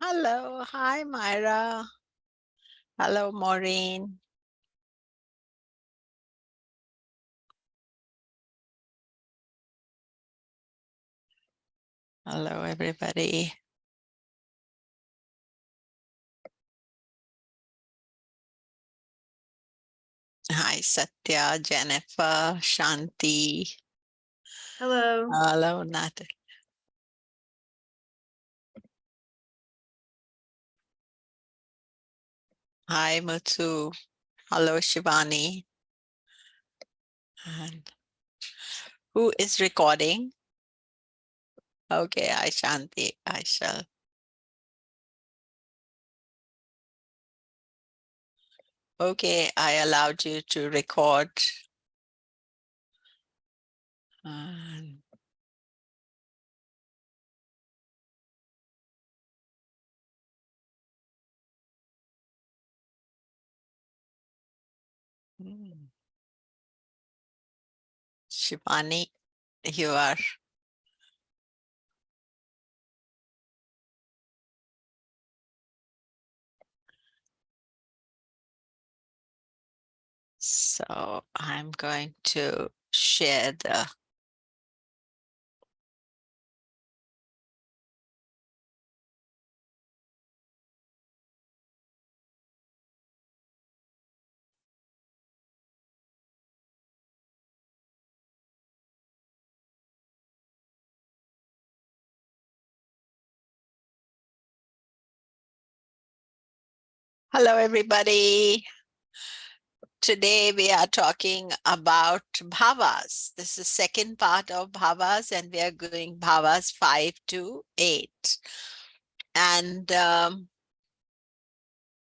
Hello. Hi, Myra. Hello, Maureen. Hello, everybody. Hi, Satya, Jennifer, Shanti. Hello. Hello, Nat. Hi, Muthu. Hello, Shivani. And who is recording? Okay, hi, Shanti. I shall. Okay, I allowed you to record. And Shivani, you are. So I'm going to share the Hello, everybody. Today we are talking about bhavas. This is second part of bhavas, and we are going bhavas 5 to 8. And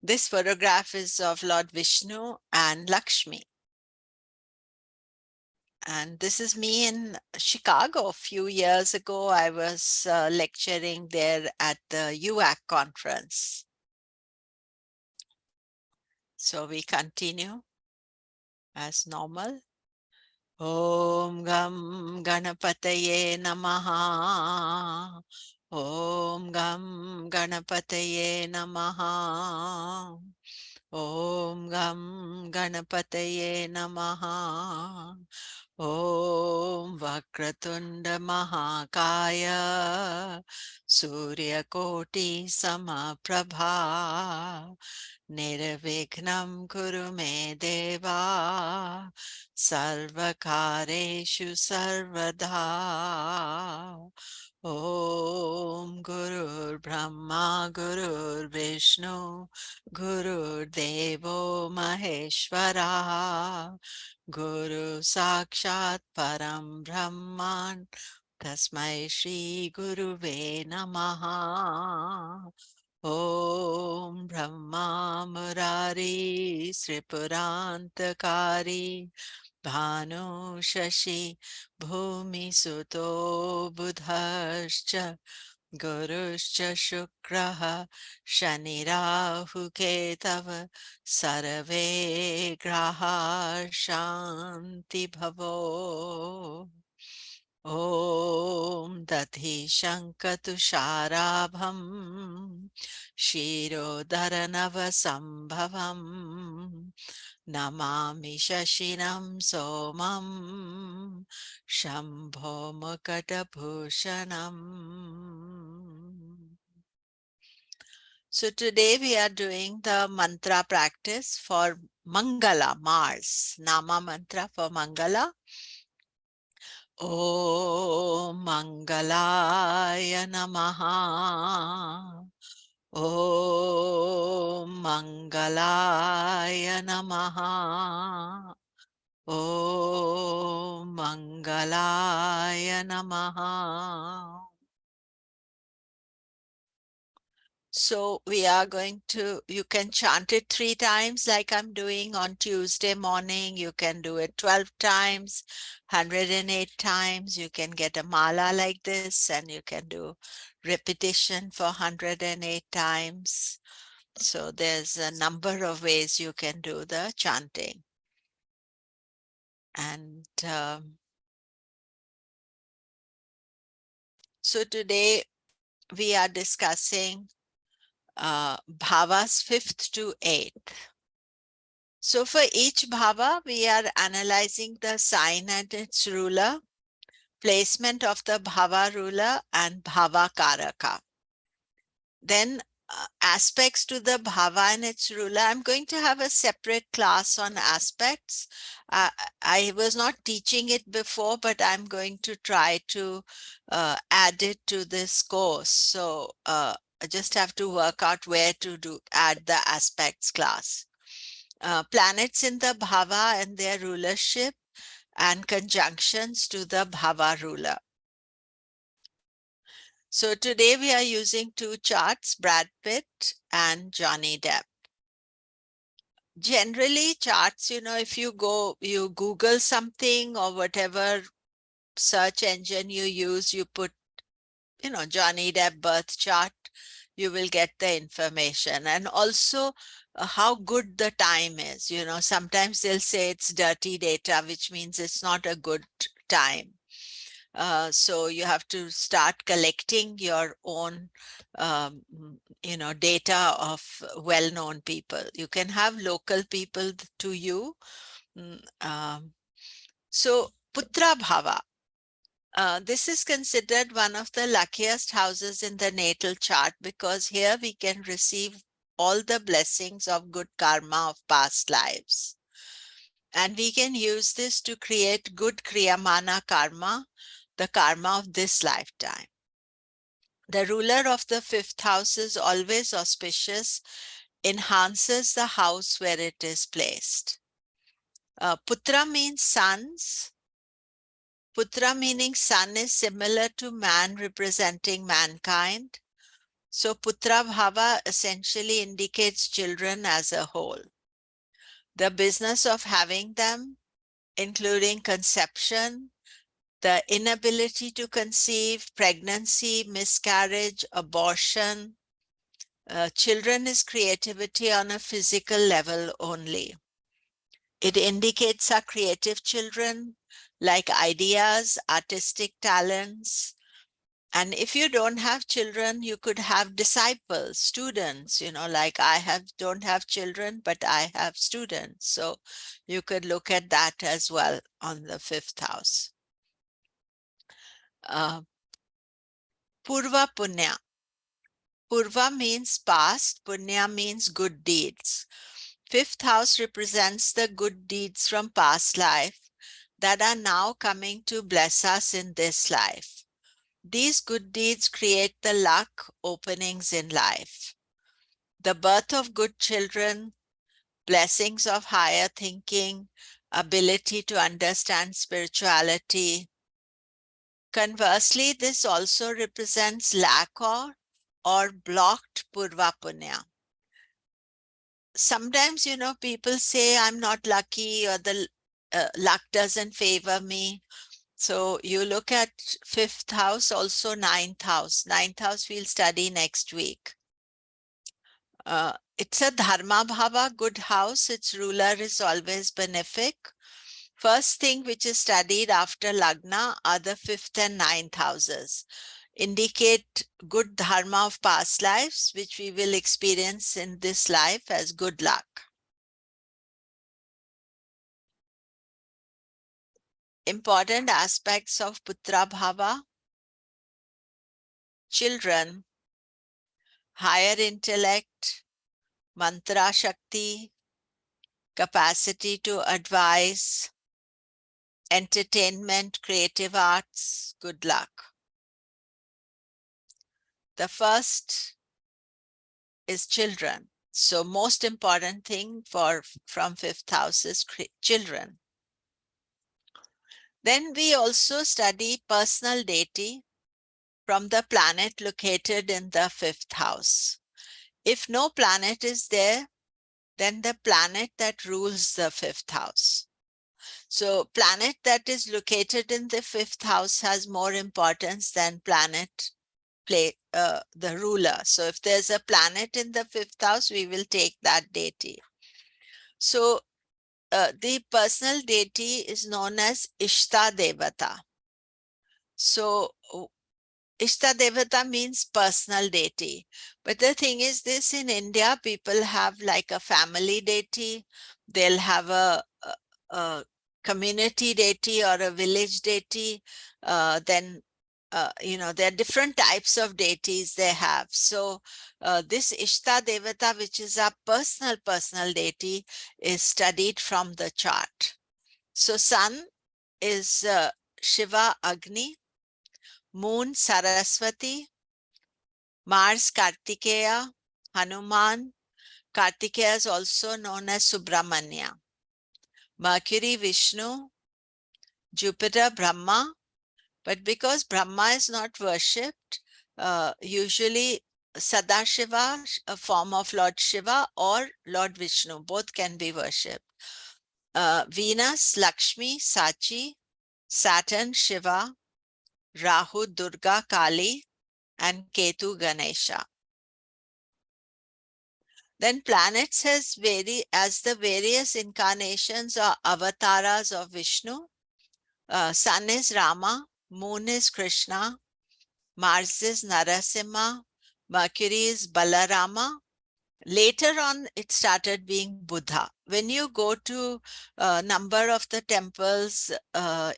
this photograph is of Lord Vishnu and Lakshmi. And this is me in Chicago. A few years ago, I was lecturing there at the UAC conference. So we continue as normal. Om Gam Ganapataye Namaha. Om Gam Ganapataye Namaha. Om Gam Ganapataye Namaha. Om Vakratunda Mahakaya Surya Koti Samaprabha Nirvignam Kuru Me Deva Sarvakareshu Sarvada Om Gurur Brahma Gurur Vishnu Gurur Devo Maheshwara Guru Sakshat Param Brahman Tasmai Shri Guruve Namaha Om Brahma Murari Sripurantakari Bhanu Shashi Bhumi Suto Budhascha Guruscha Shukraha Shanirahu Ketava Sarve Graha Shanti Bhavo Om Dati Shankatusharabham Shirodharanava Sambhavam Namami Shashinam Somam Shambho Mukadabhushanam. So today we are doing the mantra practice for Mangala, Mars, Nama mantra for Mangala. Om Mangalaya Namaha. Om Mangalaya Namaha. Om Mangalaya Namaha. So we are going to, you can chant it 3 times like I'm doing on Tuesday morning. You can do it 12 times, 108 times. You can get a mala like this and you can do repetition for 108 times. So there's a number of ways you can do the chanting. And so today we are discussing bhavas 5th to 8th. So for each bhava, we are analyzing the sign and its ruler, placement of the bhava ruler, and bhava karaka. Then aspects to the bhava and its ruler. I'm going to have a separate class on aspects. I was not teaching it before, but I'm going to try to add it to this course. So I just have to work out where to add the aspects class. Planets in the bhava and their rulership and conjunctions to the bhava ruler. So today we are using two charts, Brad Pitt and Johnny Depp. Generally charts, if you Google something or whatever search engine you use, you put, Johnny Depp birth chart, you will get the information. And also how good the time is. Sometimes they'll say it's dirty data, which means it's not a good time. So you have to start collecting your own, data of well-known people. You can have local people to you. So Putra Bhava. This is considered one of the luckiest houses in the natal chart because here we can receive all the blessings of good karma of past lives. And we can use this to create good Kriyamana karma, the karma of this lifetime. The ruler of the 5th house is always auspicious, enhances the house where it is placed. Putra means sons. Putra meaning son is similar to man representing mankind. So Putra Bhava essentially indicates children as a whole. The business of having them, including conception, the inability to conceive, pregnancy, miscarriage, abortion. Children is creativity on a physical level only. It indicates our creative children, like ideas, artistic talents. And if you don't have children, you could have disciples, students, like don't have children, but I have students. So you could look at that as well on the 5th house. Purva Punya. Purva means past, Punya means good deeds. 5th house represents the good deeds from past life that are now coming to bless us in this life. These good deeds create the luck openings in life. The birth of good children, blessings of higher thinking, ability to understand spirituality. Conversely, this also represents lack or blocked Purva Punya. Sometimes, people say I'm not lucky or the luck doesn't favor me. So you look at 5th house, also 9th house. 9th house we'll study next week. It's a Dharma Bhava, good house. Its ruler is always benefic. First thing which is studied after Lagna are the 5th and 9th houses. Indicate good dharma of past lives, which we will experience in this life as good luck. Important aspects of Putra Bhava: children, higher intellect, mantra shakti, capacity to advise, entertainment, creative arts, good luck. The first is children. So most important thing from 5th house is children. Then we also study personal deity from the planet located in the 5th house. If no planet is there, then the planet that rules the 5th house. So planet that is located in the 5th house has more importance than planet the ruler. So if there's a planet in the 5th house, we will take that deity. So the personal deity is known as Ishta Devata. So Ishta Devata means personal deity. But the thing is this, in India, people have like a family deity. They'll have a community deity or a village deity. Then, there are different types of deities they have. So this Ishta Devata, which is a personal deity, is studied from the chart. So sun is Shiva Agni, moon Saraswati, Mars Kartikeya, Hanuman. Kartikeya is also known as Subramanya. Mercury Vishnu, Jupiter Brahma. But because Brahma is not worshipped, usually Sadashiva, a form of Lord Shiva, or Lord Vishnu, both can be worshipped. Venus, Lakshmi, Sachi, Saturn, Shiva, Rahu, Durga, Kali, and Ketu, Ganesha. Then planets has as the various incarnations or avatars of Vishnu. Sun is Rama, moon is Krishna, Mars is Narasimha, Mercury is Balarama. Later on, it started being Buddha. When you go to a number of the temples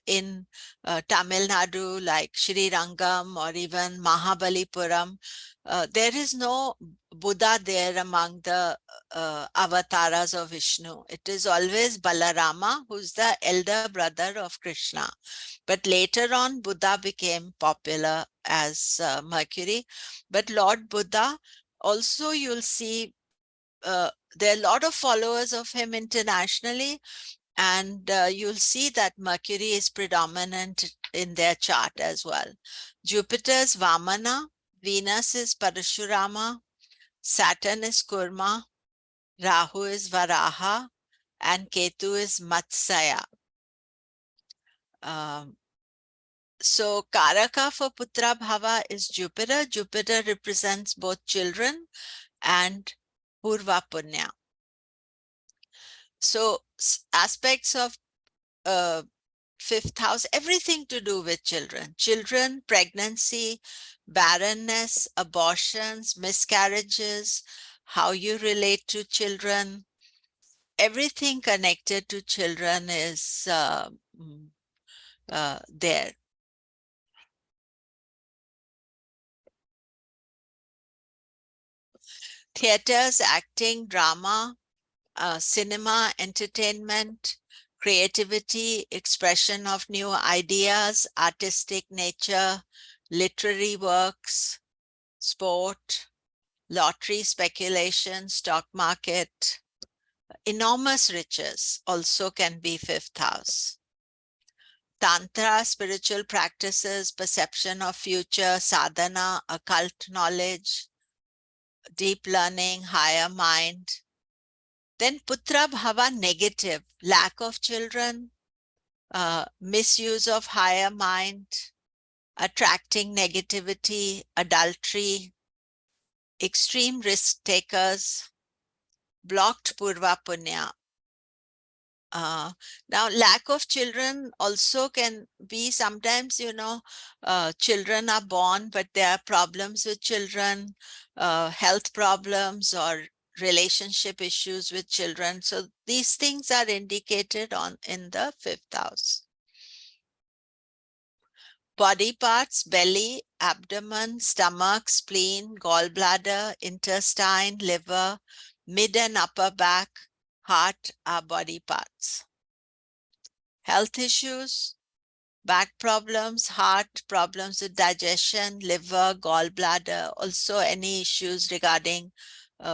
in Tamil Nadu, like Sri Rangam or even Mahabalipuram, there is no Buddha there among the avatars of Vishnu. It is always Balarama, who's the elder brother of Krishna. But later on, Buddha became popular as Mercury. But Lord Buddha, also you'll see there are a lot of followers of him internationally, and you'll see that Mercury is predominant in their chart as well. Jupiter is Vamana, Venus is Parashurama, Saturn is Kurma, Rahu is Varaha, and Ketu is Matsaya. So Karaka for Putra Bhava is Jupiter. Jupiter represents both children and Purva Punya. So aspects of fifth house, everything to do with children, pregnancy, barrenness, abortions, miscarriages, how you relate to children, everything connected to children is there. Theaters, acting, drama, cinema, entertainment, creativity, expression of new ideas, artistic nature, literary works, sport, lottery speculation, stock market, enormous riches also can be fifth house. Tantra, spiritual practices, perception of future, sadhana, occult knowledge, deep learning, higher mind. Then Putra Bhava, negative, lack of children, misuse of higher mind, attracting negativity, adultery, extreme risk takers, blocked Purva Punya. Now, lack of children also can be sometimes, children are born, but there are problems with children, health problems or relationship issues with children. So these things are indicated in the fifth house. Body parts, belly, abdomen, stomach, spleen, gallbladder, intestine, liver, mid and upper back, heart are body parts. Health issues, back problems, heart problems with digestion, liver, gallbladder, also any issues regarding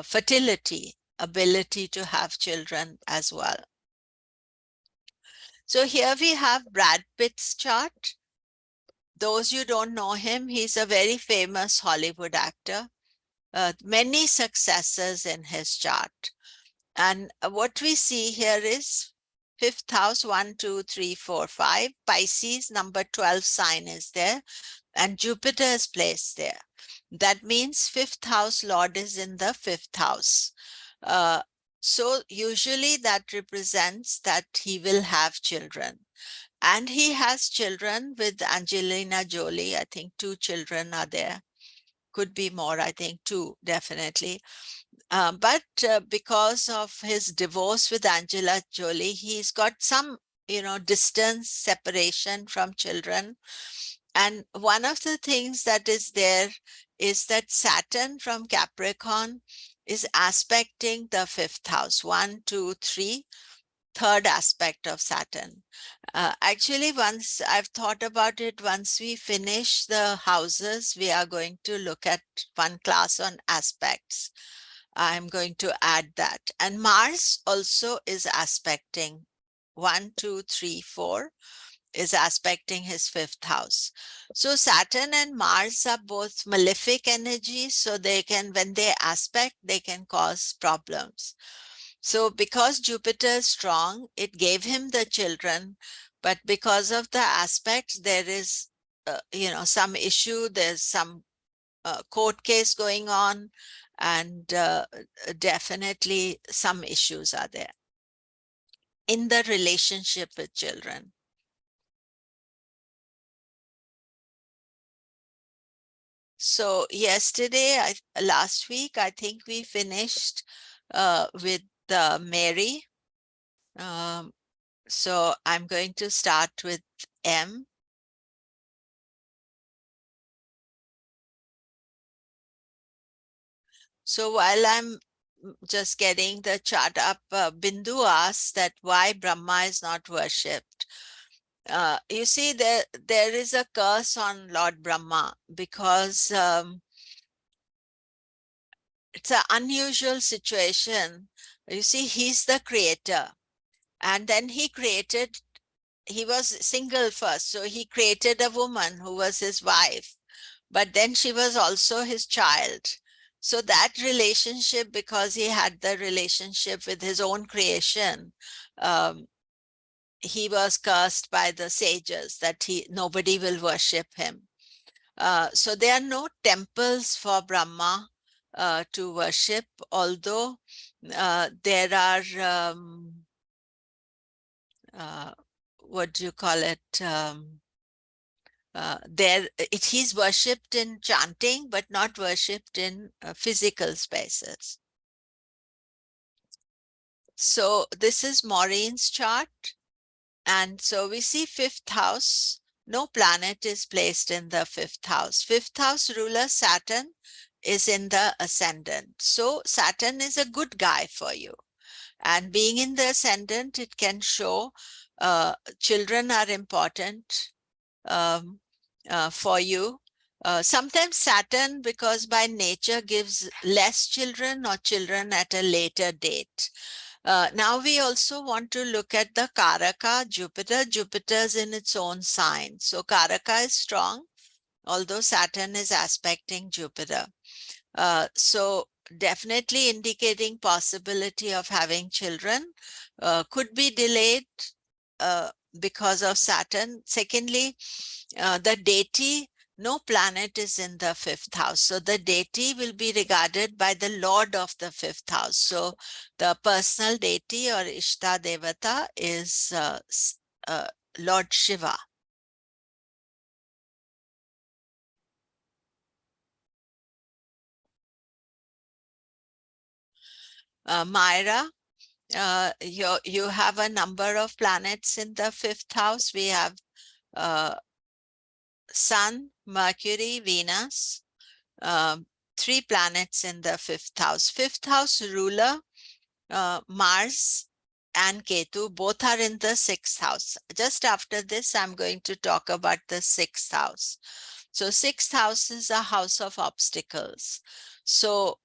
fertility, ability to have children as well. So here we have Brad Pitt's chart. Those you don't know him, he's a very famous Hollywood actor. Many successes in his chart. And what we see here is fifth house, 1, 2, 3, 4, 5. Pisces, number 12 sign is there. And Jupiter is placed there. That means fifth house Lord is in the fifth house. So usually that represents that he will have children. And he has children with Angelina Jolie. I think 2 children are there. Could be more, I think 2, definitely. But because of his divorce with Angela Jolie, he's got some, distance, separation from children. And one of the things that is there is that Saturn from Capricorn is aspecting the 5th house, 1, 2, 3, third aspect of Saturn. Actually, once I've thought about it, once we finish the houses, we are going to look at one class on aspects. I'm going to add that. And Mars also is aspecting 1, 2, 3, 4 is aspecting his 5th house. So Saturn and Mars are both malefic energies. So they can, when they aspect, they can cause problems. So because Jupiter is strong, it gave him the children, but because of the aspects, there is, some issue. There's some court case going on, and definitely some issues are there in the relationship with children. So yesterday, last week, I think we finished with Mary. So I'm going to start with M. So while I'm just getting the chart up, Bindu asks that why Brahma is not worshipped. You see, there is a curse on Lord Brahma because it's an unusual situation. You see, he's the creator, and then he was single first, so he created a woman who was his wife, but then she was also his child. So that relationship, because he had the relationship with his own creation, um, he was cursed by the sages that nobody will worship him. So there are no temples for Brahma to worship, although there are, what do you call it? He's worshipped in chanting, but not worshipped in physical spaces. So this is Maureen's chart. And so we see 5th house. No planet is placed in the 5th house. 5th house ruler Saturn is in the ascendant. So Saturn is a good guy for you. And being in the ascendant, it can show children are important um, for you. Sometimes Saturn, because by nature gives less children or children at a later date. Now we also want to look at the Karaka, Jupiter. Jupiter's in its own sign. So Karaka is strong, although Saturn is aspecting Jupiter. So definitely indicating possibility of having children, could be delayed because of Saturn. Secondly, the deity, no planet is in the 5th house. So the deity will be regarded by the lord of the 5th house. So the personal deity or Ishta Devata is Lord Shiva. Myra, you have a number of planets in the 5th house. We have Sun, Mercury, Venus, 3 planets in the 5th house. 5th house ruler, Mars and Ketu, both are in the 6th house. Just after this, I'm going to talk about the 6th house. So 6th house is a house of obstacles. So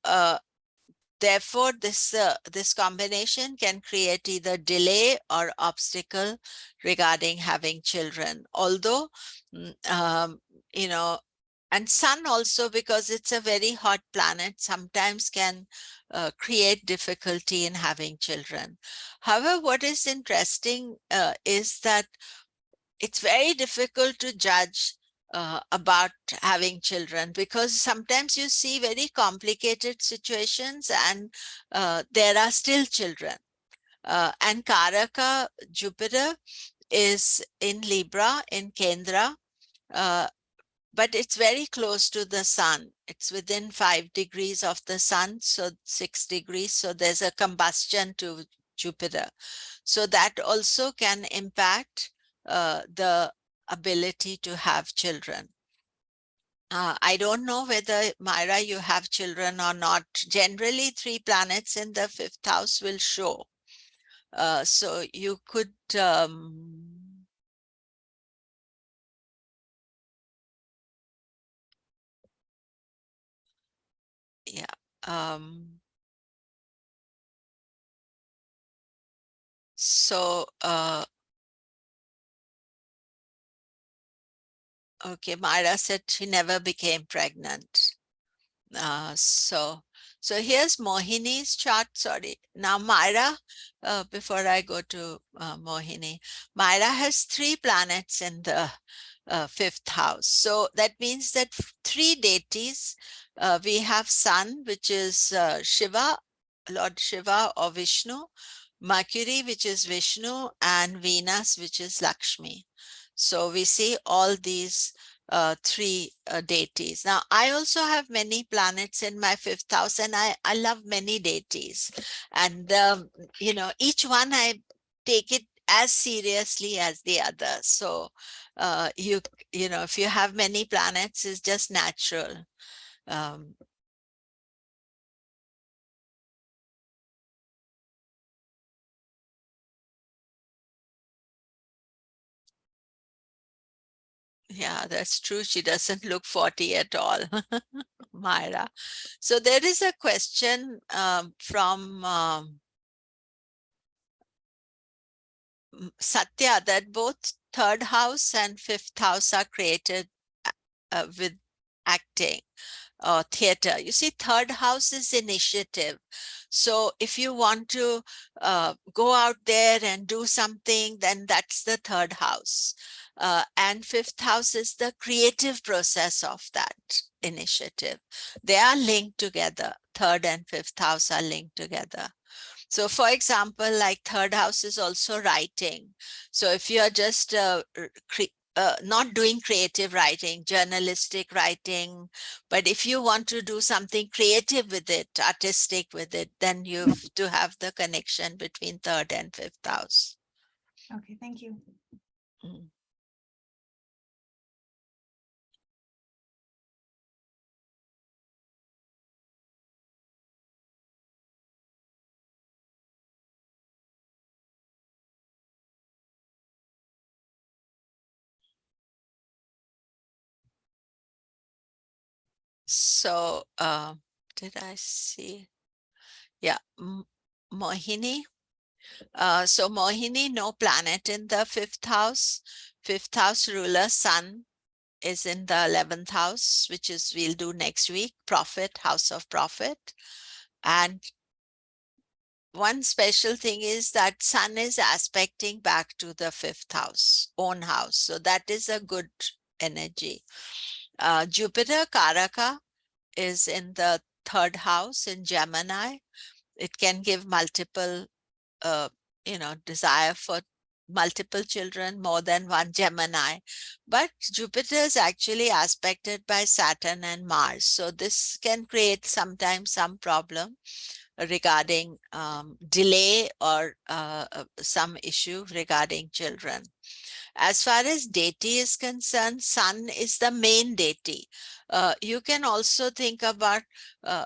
therefore, this combination can create either delay or obstacle regarding having children. Although, you know, and Sun also, because it's a very hot planet, sometimes can create difficulty in having children. However, what is interesting is that it's very difficult to judge about having children, because sometimes you see very complicated situations and there are still children. And Karaka, Jupiter, is in Libra, in Kendra, but it's very close to the sun. It's within 5 degrees of the sun, so 6 degrees. So there's a combustion to Jupiter. So that also can impact the ability to have children. I don't know whether, Myra, you have children or not. Generally, 3 planets in the 5th house will show. So you could yeah. So okay, Myra said she never became pregnant. So here's Mohini's chart. Sorry. Now Myra, before I go to Mohini, Myra has 3 planets in the 5th house. So that means that 3 deities. We have Sun, which is Shiva, Lord Shiva or Vishnu, Mercury, which is Vishnu, and Venus, which is Lakshmi. So we see all these 3 deities. Now, I also have many planets in my 5th house, and I love many deities. And, each one I take it as seriously as the other. So, if you have many planets, it's just natural. Um, yeah, that's true. She doesn't look 40 at all, Myra. So there is a question from Satya, that both 3rd house and 5th house are created with acting or theater. You see, 3rd house is initiative. So if you want to go out there and do something, then that's the 3rd house. And 5th house is the creative process of that initiative. They are linked together. 3rd and 5th house are linked together. So for example, like 3rd house is also writing. So if you're just not doing creative writing, journalistic writing, but if you want to do something creative with it, artistic with it, then you have to have the connection between 3rd and 5th house. Okay, thank you. Mm. So did I see? Yeah, Mohini. So Mohini, no planet in the 5th house. 5th house ruler, Sun, is in the 11th house, which is we'll do next week, Prophet, house of Prophet. And one special thing is that Sun is aspecting back to the 5th house, own house. So that is a good energy. Jupiter, Karaka, is in the 3rd house in Gemini. It can give multiple uh, desire for multiple children, more than one Gemini. But Jupiter is actually aspected by Saturn and Mars. So this can create sometimes some problem regarding delay or some issue regarding children. As far as deity is concerned, Sun is the main deity. You can also think about uh,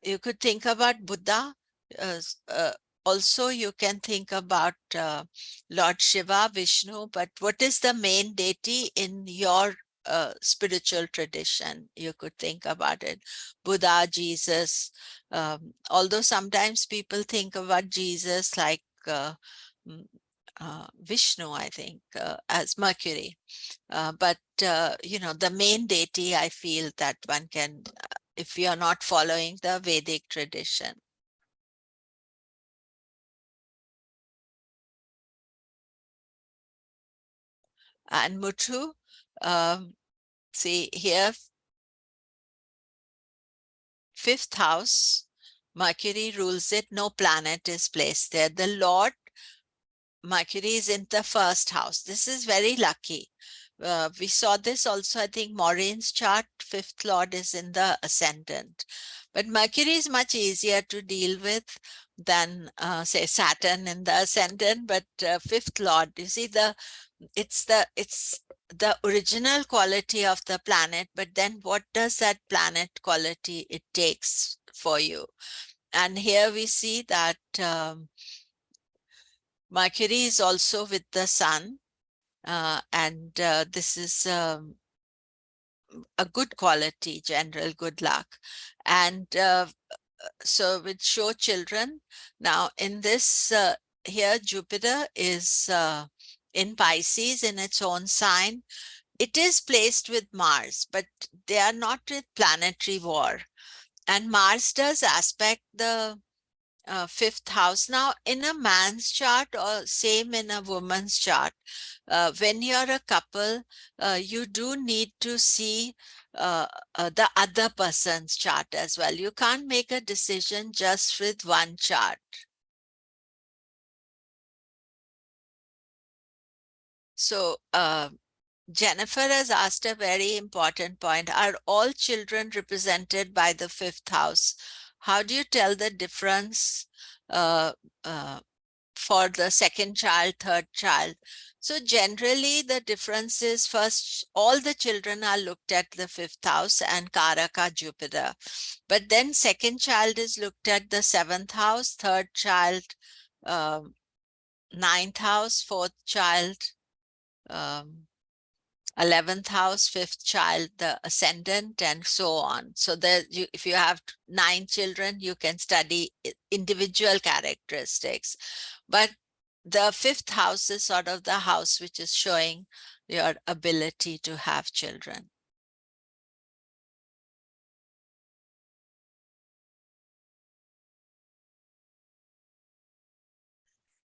you could think about Buddha. Uh, uh, Also, you can think about Lord Shiva, Vishnu, but what is the main deity in your spiritual tradition? You could think about it. Buddha, Jesus. Although sometimes people think about Jesus like mm, Vishnu, I think, as Mercury. But the main deity, I feel that one can, if you are not following the Vedic tradition. And Muthu, see here, 5th house, Mercury rules it, no planet is placed there. The Lord Mercury is in the first house. This is very lucky. We saw this also, I think, Maureen's chart, fifth lord is in the ascendant. But Mercury is much easier to deal with than, say, Saturn in the ascendant. But fifth lord, you see, it's the original quality of the planet. But then, what does that planet quality it takes for you? And here we see that. Mercury is also with the sun, and this is a good quality, general good luck. And so with show children, now in this, here Jupiter is in Pisces in its own sign. It is placed with Mars, but they are not with planetary war. And Mars does aspect the fifth house. Now, in a man's chart or same in a woman's chart, when you're a couple, you do need to see the other person's chart as well. You can't make a decision just with one chart. So, Jennifer has asked a very important point. Are all children represented by the fifth house? How do you tell the difference uh, uh, for the second child, third child? So generally the difference is, first, all the children are looked at the fifth house and Karaka Jupiter. But then second child is looked at the seventh house, third child, um, ninth house, fourth child, um, 11th house, fifth child, the ascendant, and so on. So that if you have 9 children, you can study individual characteristics. But the fifth house is sort of the house which is showing your ability to have children.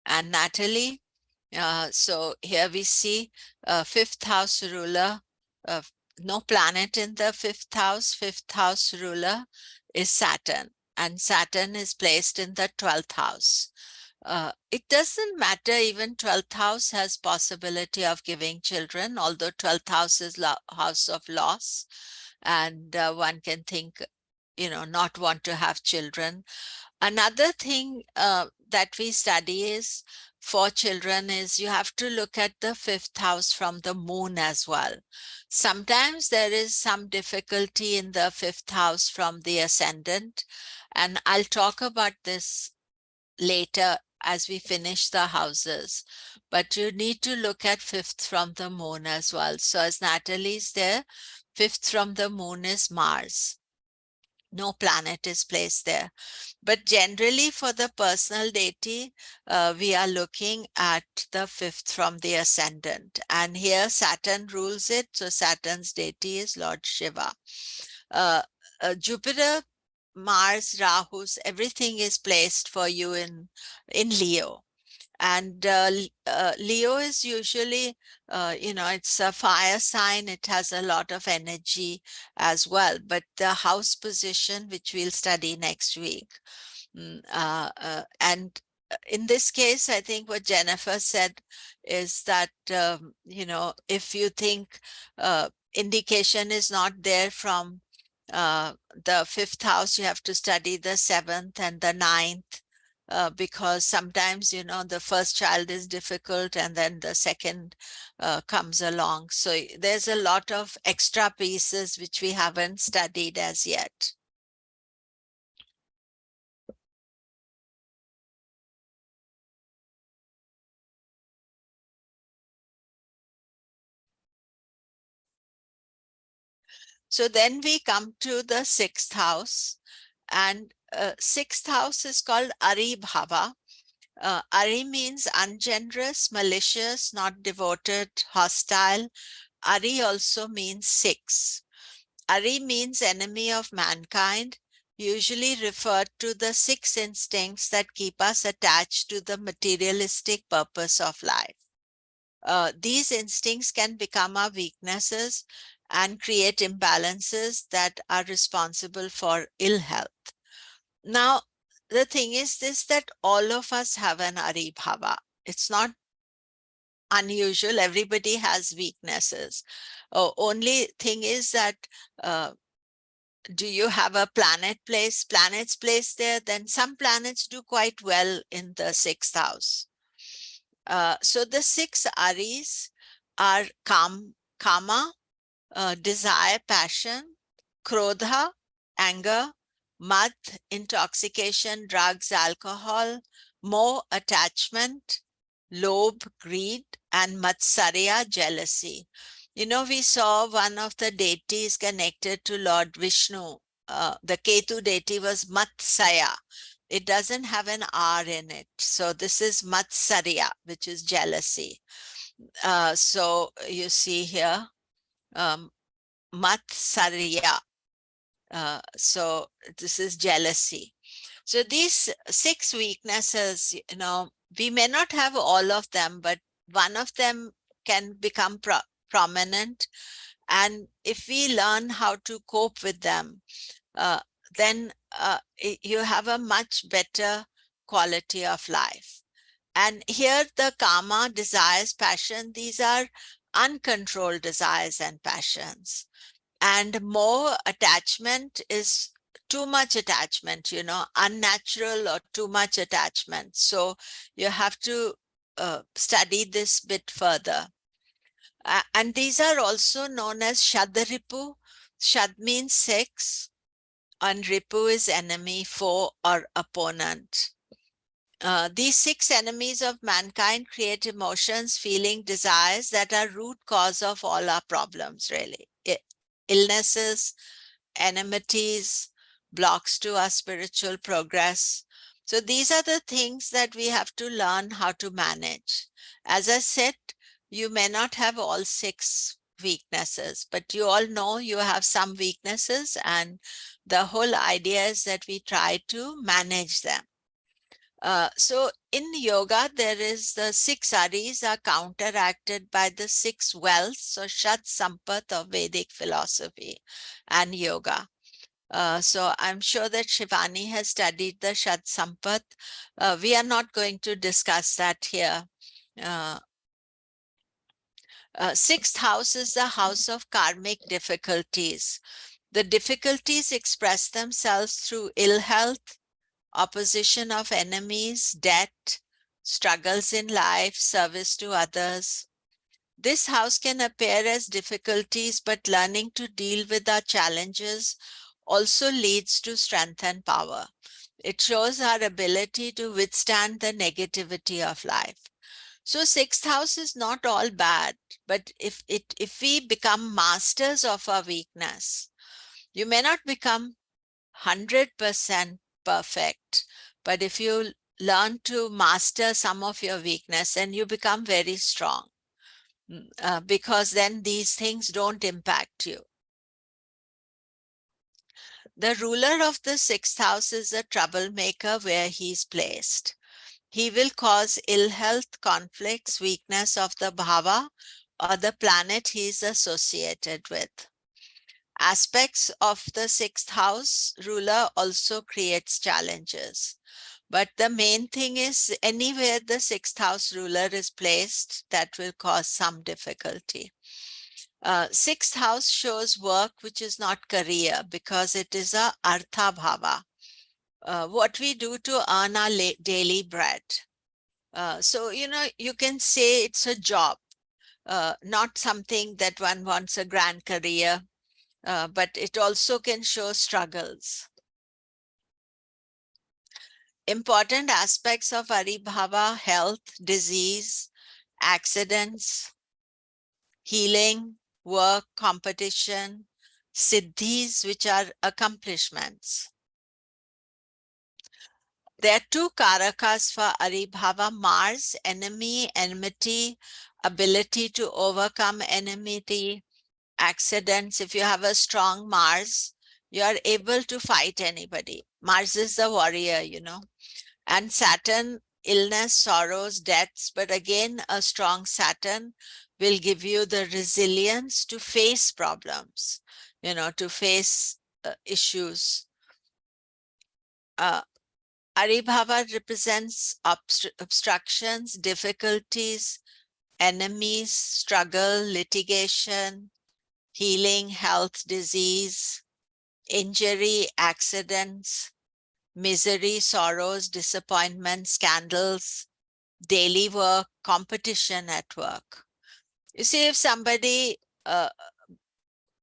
And Natalie, so here we see fifth house ruler, no planet in the fifth house ruler is Saturn, and Saturn is placed in the 12th house. It doesn't matter, even 12th house has possibility of giving children, although 12th house is house of loss, and one can think, not want to have children. Another thing that we study is for children is you have to look at the fifth house from the moon as well. Sometimes there is some difficulty in the fifth house from the ascendant, and I'll talk about this later as we finish the houses. But you need to look at fifth from the moon as well. So as Natalie's there, fifth from the moon is Mars. No planet is placed there. But generally for the personal deity, we are looking at the fifth from the ascendant. And here Saturn rules it. So Saturn's deity is Lord Shiva. Jupiter, Mars, Rahu's, everything is placed for you in Leo. And Leo is usually, it's a fire sign. It has a lot of energy as well. But the house position, which we'll study next week. And in this case, I think what Jennifer said is that, if you think indication is not there from the fifth house, you have to study the seventh and the ninth. Because sometimes, the first child is difficult and then the second comes along. So there's a lot of extra pieces which we haven't studied as yet. So then we come to the sixth house, and sixth house is called Ari Bhava. Ari means ungenerous, malicious, not devoted, hostile. Ari also means 6. Ari means enemy of mankind, usually referred to the 6 instincts that keep us attached to the materialistic purpose of life. These instincts can become our weaknesses and create imbalances that are responsible for ill health. Now, the thing is this, that all of us have an Ari Bhava. It's not unusual. Everybody has weaknesses. Only thing is that uh, do you have a planets placed there? Then some planets do quite well in the sixth house. So the six Aris are kama, desire, passion, krodha, anger, mad, intoxication, drugs, alcohol, moh, attachment, lobh, greed, and matsarya, jealousy. We saw one of the deities connected to Lord Vishnu. The Ketu deity was Matsaya. It doesn't have an R in it. So this is Matsarya, which is jealousy. So you see here, um, Matsarya. So this is jealousy. So these six weaknesses, we may not have all of them, but one of them can become prominent. And if we learn how to cope with them, uh, then you have a much better quality of life. And here the karma, desires, passion, these are uncontrolled desires and passions. And more attachment is too much attachment, unnatural or too much attachment. So you have to study this bit further. And these are also known as Shadripu. Shad means six, and Ripu is enemy, foe, or opponent. These six enemies of mankind create emotions, feeling, desires that are root cause of all our problems, really. Illnesses, enmities, blocks to our spiritual progress. So these are the things that we have to learn how to manage. As I said, you may not have all six weaknesses, but you all know you have some weaknesses, and the whole idea is that we try to manage them. So in yoga, there is the six aris are counteracted by the six wealths, so Shat Sampat of Vedic philosophy and yoga. So I'm sure that Shivani has studied the Shat Sampat. We are not going to discuss that here. Uh, Sixth house is the house of karmic difficulties. The difficulties express themselves through ill health, opposition of enemies, debt, struggles in life, service to others. This house can appear as difficulties, but learning to deal with our challenges also leads to strength and power. It shows our ability to withstand the negativity of life. So sixth house is not all bad, but if we become masters of our weakness, you may not become 100% perfect, but if you learn to master some of your weakness, and you become very strong, because then these things don't impact you. The ruler of the sixth house is a troublemaker where he's placed. He will cause ill health, conflicts, weakness of the bhava or the planet he is associated with. Aspects of the sixth house ruler also creates challenges. But the main thing is anywhere the sixth house ruler is placed, that will cause some difficulty. Sixth house shows work which is not career because it is a artha bhava. What we do to earn our daily bread. So, you can say it's a job, not something that one wants a grand career, but it also can show struggles. Important aspects of Aribhava: health, disease, accidents, healing, work, competition, siddhis, which are accomplishments. There are two karakas for Aribhava: Mars, enemy, enmity, ability to overcome enmity, accidents. If you have a strong Mars, you are able to fight anybody. Mars is the warrior, And Saturn, illness, sorrows, deaths. But again, a strong Saturn will give you the resilience to face problems, to face issues. Aribhava represents obstructions, difficulties, enemies, struggle, litigation, healing, health, disease, injury, accidents, misery, sorrows, disappointment, scandals, daily work, competition at work. You see, if somebody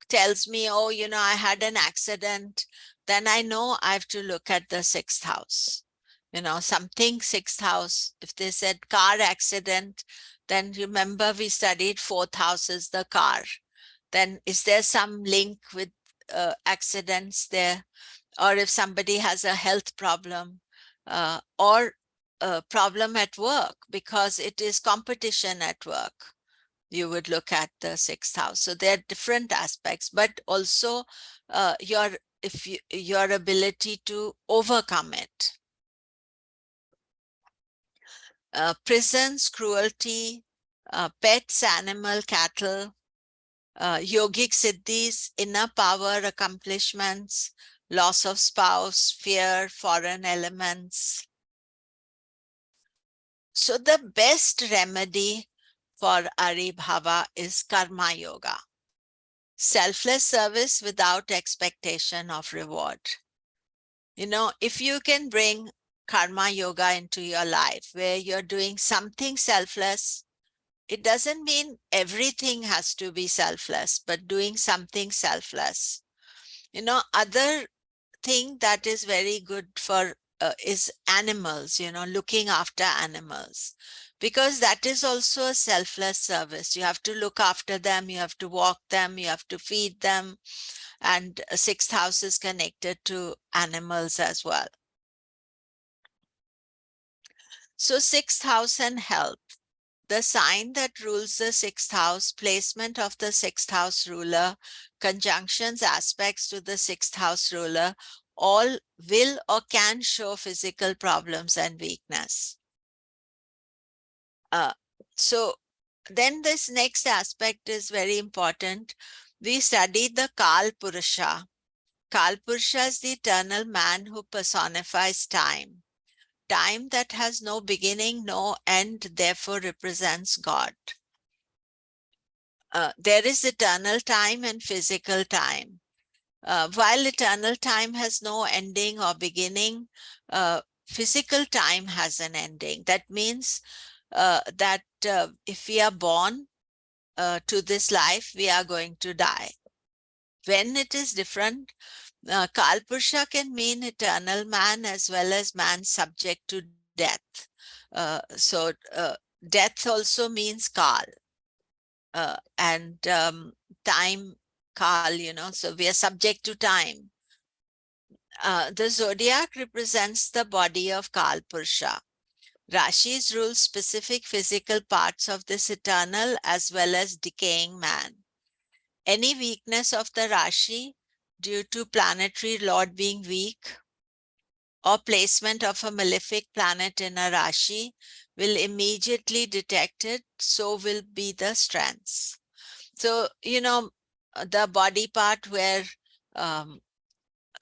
tells me, oh, I had an accident, then I know I have to look at the sixth house. Something sixth house. If they said car accident, then remember we studied fourth house is the car. Then is there some link with accidents there? Or if somebody has a health problem or a problem at work because it is competition at work, you would look at the sixth house. So there are different aspects, but also your ability to overcome it. Prisons, cruelty, pets, animal, cattle, yogic siddhis, inner power, accomplishments, loss of spouse, fear, foreign elements. So the best remedy for Aribhava is karma yoga. Selfless service without expectation of reward. If you can bring karma yoga into your life where you're doing something selfless, it doesn't mean everything has to be selfless, but doing something selfless. Other thing that is very good for is animals, looking after animals, because that is also a selfless service. You have to look after them, you have to walk them, you have to feed them, and sixth house is connected to animals as well. So sixth house and health. The sign that rules the sixth house, placement of the sixth house ruler, conjunctions, aspects to the sixth house ruler, all will or can show physical problems and weakness. So then this next aspect is very important. We studied the Kal Purusha. Kal Purusha is the eternal man who personifies time. Time that has no beginning, no end, therefore represents God. There is eternal time and physical time. While eternal time has no ending or beginning, physical time has an ending. That means that if we are born to this life, we are going to die. When it is different, Kalpurusha can mean eternal man as well as man subject to death. So death also means Kal. And time, Kal, so we are subject to time. The zodiac represents the body of Kal Purusha. Rashis rule specific physical parts of this eternal as well as decaying man. Any weakness of the Rashi due to planetary lord being weak or placement of a malefic planet in a Rashi will immediately detect it, so will be the strengths. So, the body part where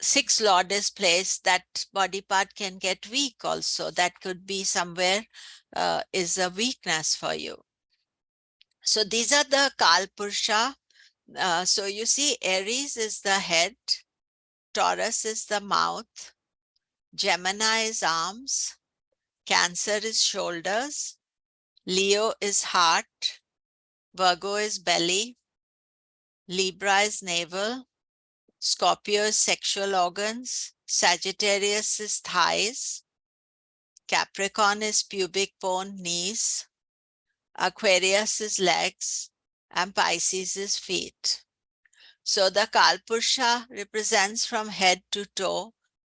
sixth lord is placed, that body part can get weak also. That could be somewhere is a weakness for you. So these are the Kal Purusha. So you see, Aries is the head, Taurus is the mouth, Gemini is arms, Cancer is shoulders, Leo is heart, Virgo is belly, Libra is navel, Scorpio is sexual organs, Sagittarius is thighs, Capricorn is pubic bone, knees, Aquarius is legs, and Pisces is feet. So the Kalpurusha represents from head to toe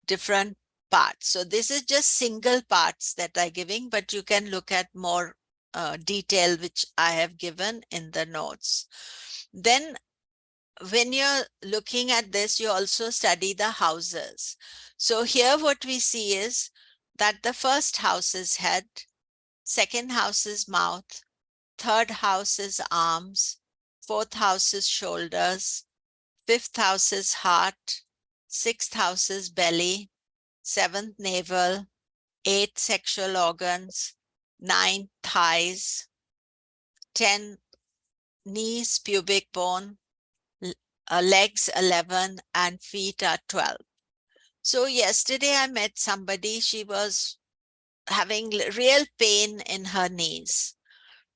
different parts. So this is just single parts that I'm giving, but you can look at more detail which I have given in the notes. Then when you're looking at this, you also study the houses. So here what we see is that the first house is head, second house is mouth, third house is arms, fourth house is shoulders, fifth house is heart, sixth house is belly, seventh navel, 8 sexual organs, 9 thighs, 10 knees, pubic bone, legs 11, and feet are 12. So yesterday I met somebody, she was having real pain in her knees.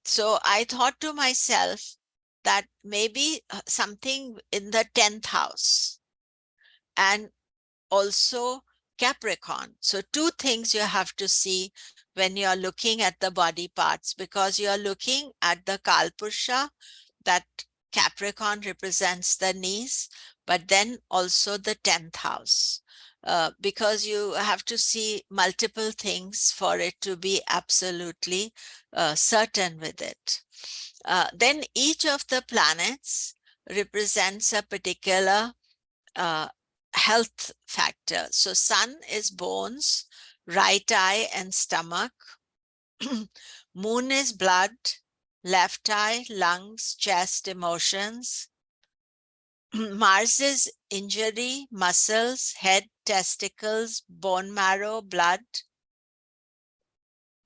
So I thought to myself that maybe something in the 10th house and also Capricorn. So two things you have to see when you're looking at the body parts, because you're looking at the Kalpurusha, that Capricorn represents the knees, but then also the 10th house. Because you have to see multiple things for it to be absolutely certain with it. Then each of the planets represents a particular uh, health factor. So sun is bones, right eye and stomach. Moon is blood, left eye, lungs, chest, emotions. Mars is injury, muscles, head, testicles, bone marrow, blood.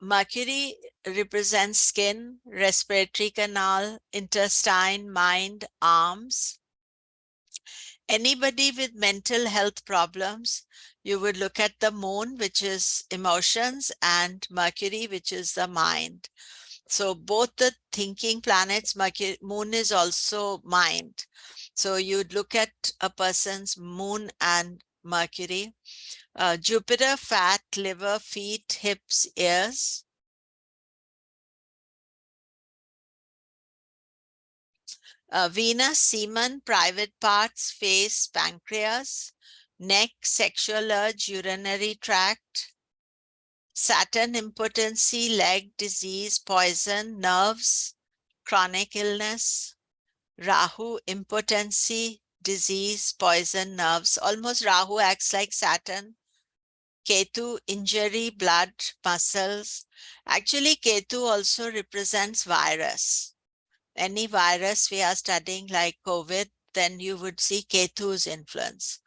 Mercury represents skin, respiratory canal, intestine, mind, arms. Anybody with mental health problems, you would look at the moon, which is emotions, and Mercury, which is the mind. So both the thinking planets, Mercury, moon is also mind. So you'd look at a person's moon and Mercury. Jupiter, fat, liver, feet, hips, ears. Venus, semen, private parts, face, pancreas. Neck, sexual urge, urinary tract. Saturn, impotency, leg, disease, poison, nerves, chronic illness. Rahu, impotency, disease, poison, nerves. Almost Rahu acts like Saturn. Ketu, injury, blood, muscles. Actually, Ketu also represents virus. Any virus we are studying like COVID, then you would see Ketu's influence.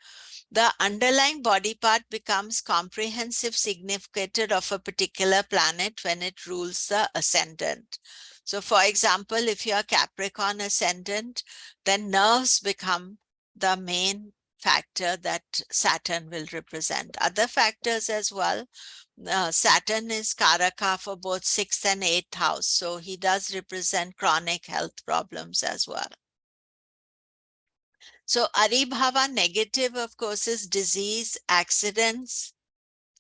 The underlying body part becomes comprehensive significator of a particular planet when it rules the ascendant. So for example, if you are Capricorn ascendant, then nerves become the main factor that Saturn will represent. Other factors as well. Saturn is Karaka for both 6th and 8th house. So he does represent chronic health problems as well. So Aribhava negative, of course, is disease, accidents,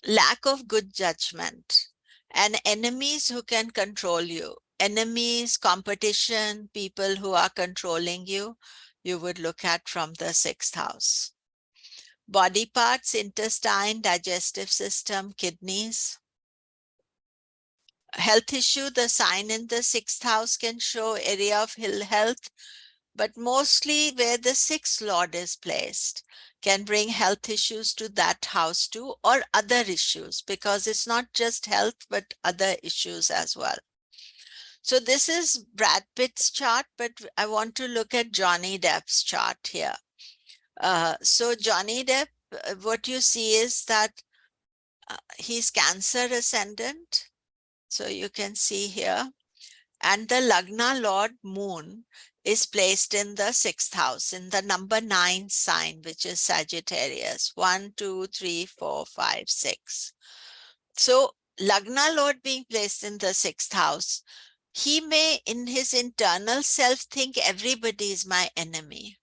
lack of good judgment, and enemies who can control you. Enemies, competition, people who are controlling you, you would look at from the 6th house. Body parts, intestine, digestive system, kidneys. Health issue, the sign in the 6th house can show area of ill health, but mostly where the 6th lord is placed can bring health issues to that house too, or other issues, because it's not just health, but other issues as well. So this is Brad Pitt's chart, but I want to look at Johnny Depp's chart here. So Johnny Depp, what you see is that he's Cancer ascendant. So you can see here. And the Lagna Lord Moon is placed in the 6th house, in the number 9 sign, which is Sagittarius. 1, 2, 3, 4, 5, 6. So Lagna Lord being placed in the 6th house, he may in his internal self think everybody is my enemy,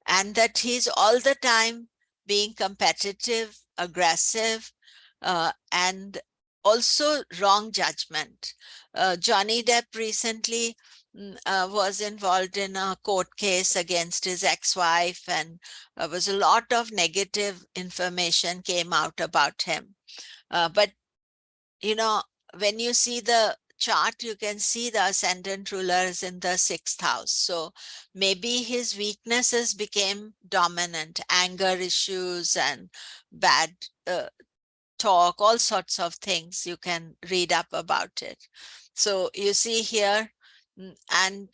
and that he's all the time being competitive, aggressive, and also wrong judgment. Johnny Depp recently was involved in a court case against his ex-wife, and was a lot of negative information came out about him. But, you know, when you see the chart, you can see the ascendant rulers in the 6th house. So maybe his weaknesses became dominant, anger issues and bad talk, all sorts of things. You can read up about it. So you see here, and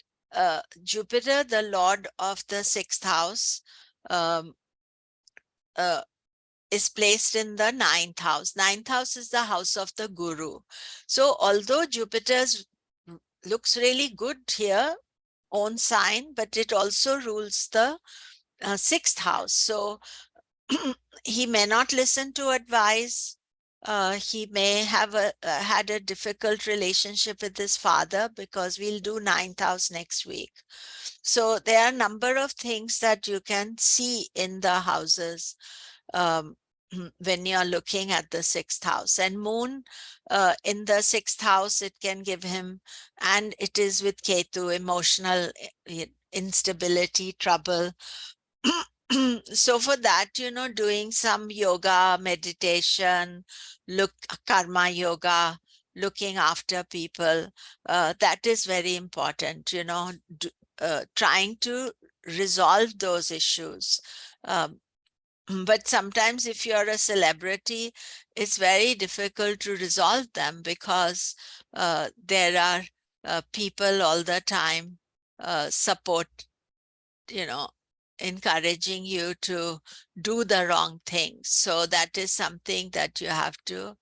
Jupiter, the lord of the 6th house, um, uh, is placed in the ninth house. Ninth house is the house of the guru. So although Jupiter's looks really good here, own sign, but it also rules the sixth house. So he may not listen to advice. He may have had a difficult relationship with his father, because we'll do ninth house next week. So there are a number of things that you can see in the houses um, when you're looking at the sixth house. And moon in the sixth house, it can give him, and it is with Ketu, emotional instability, trouble. So for that, doing some yoga, meditation, karma yoga, looking after people, that is very important, trying to resolve those issues. Um, but sometimes if you're a celebrity, it's very difficult to resolve them, because there are people all the time support, you know, encouraging you to do the wrong things. So that is something that you have to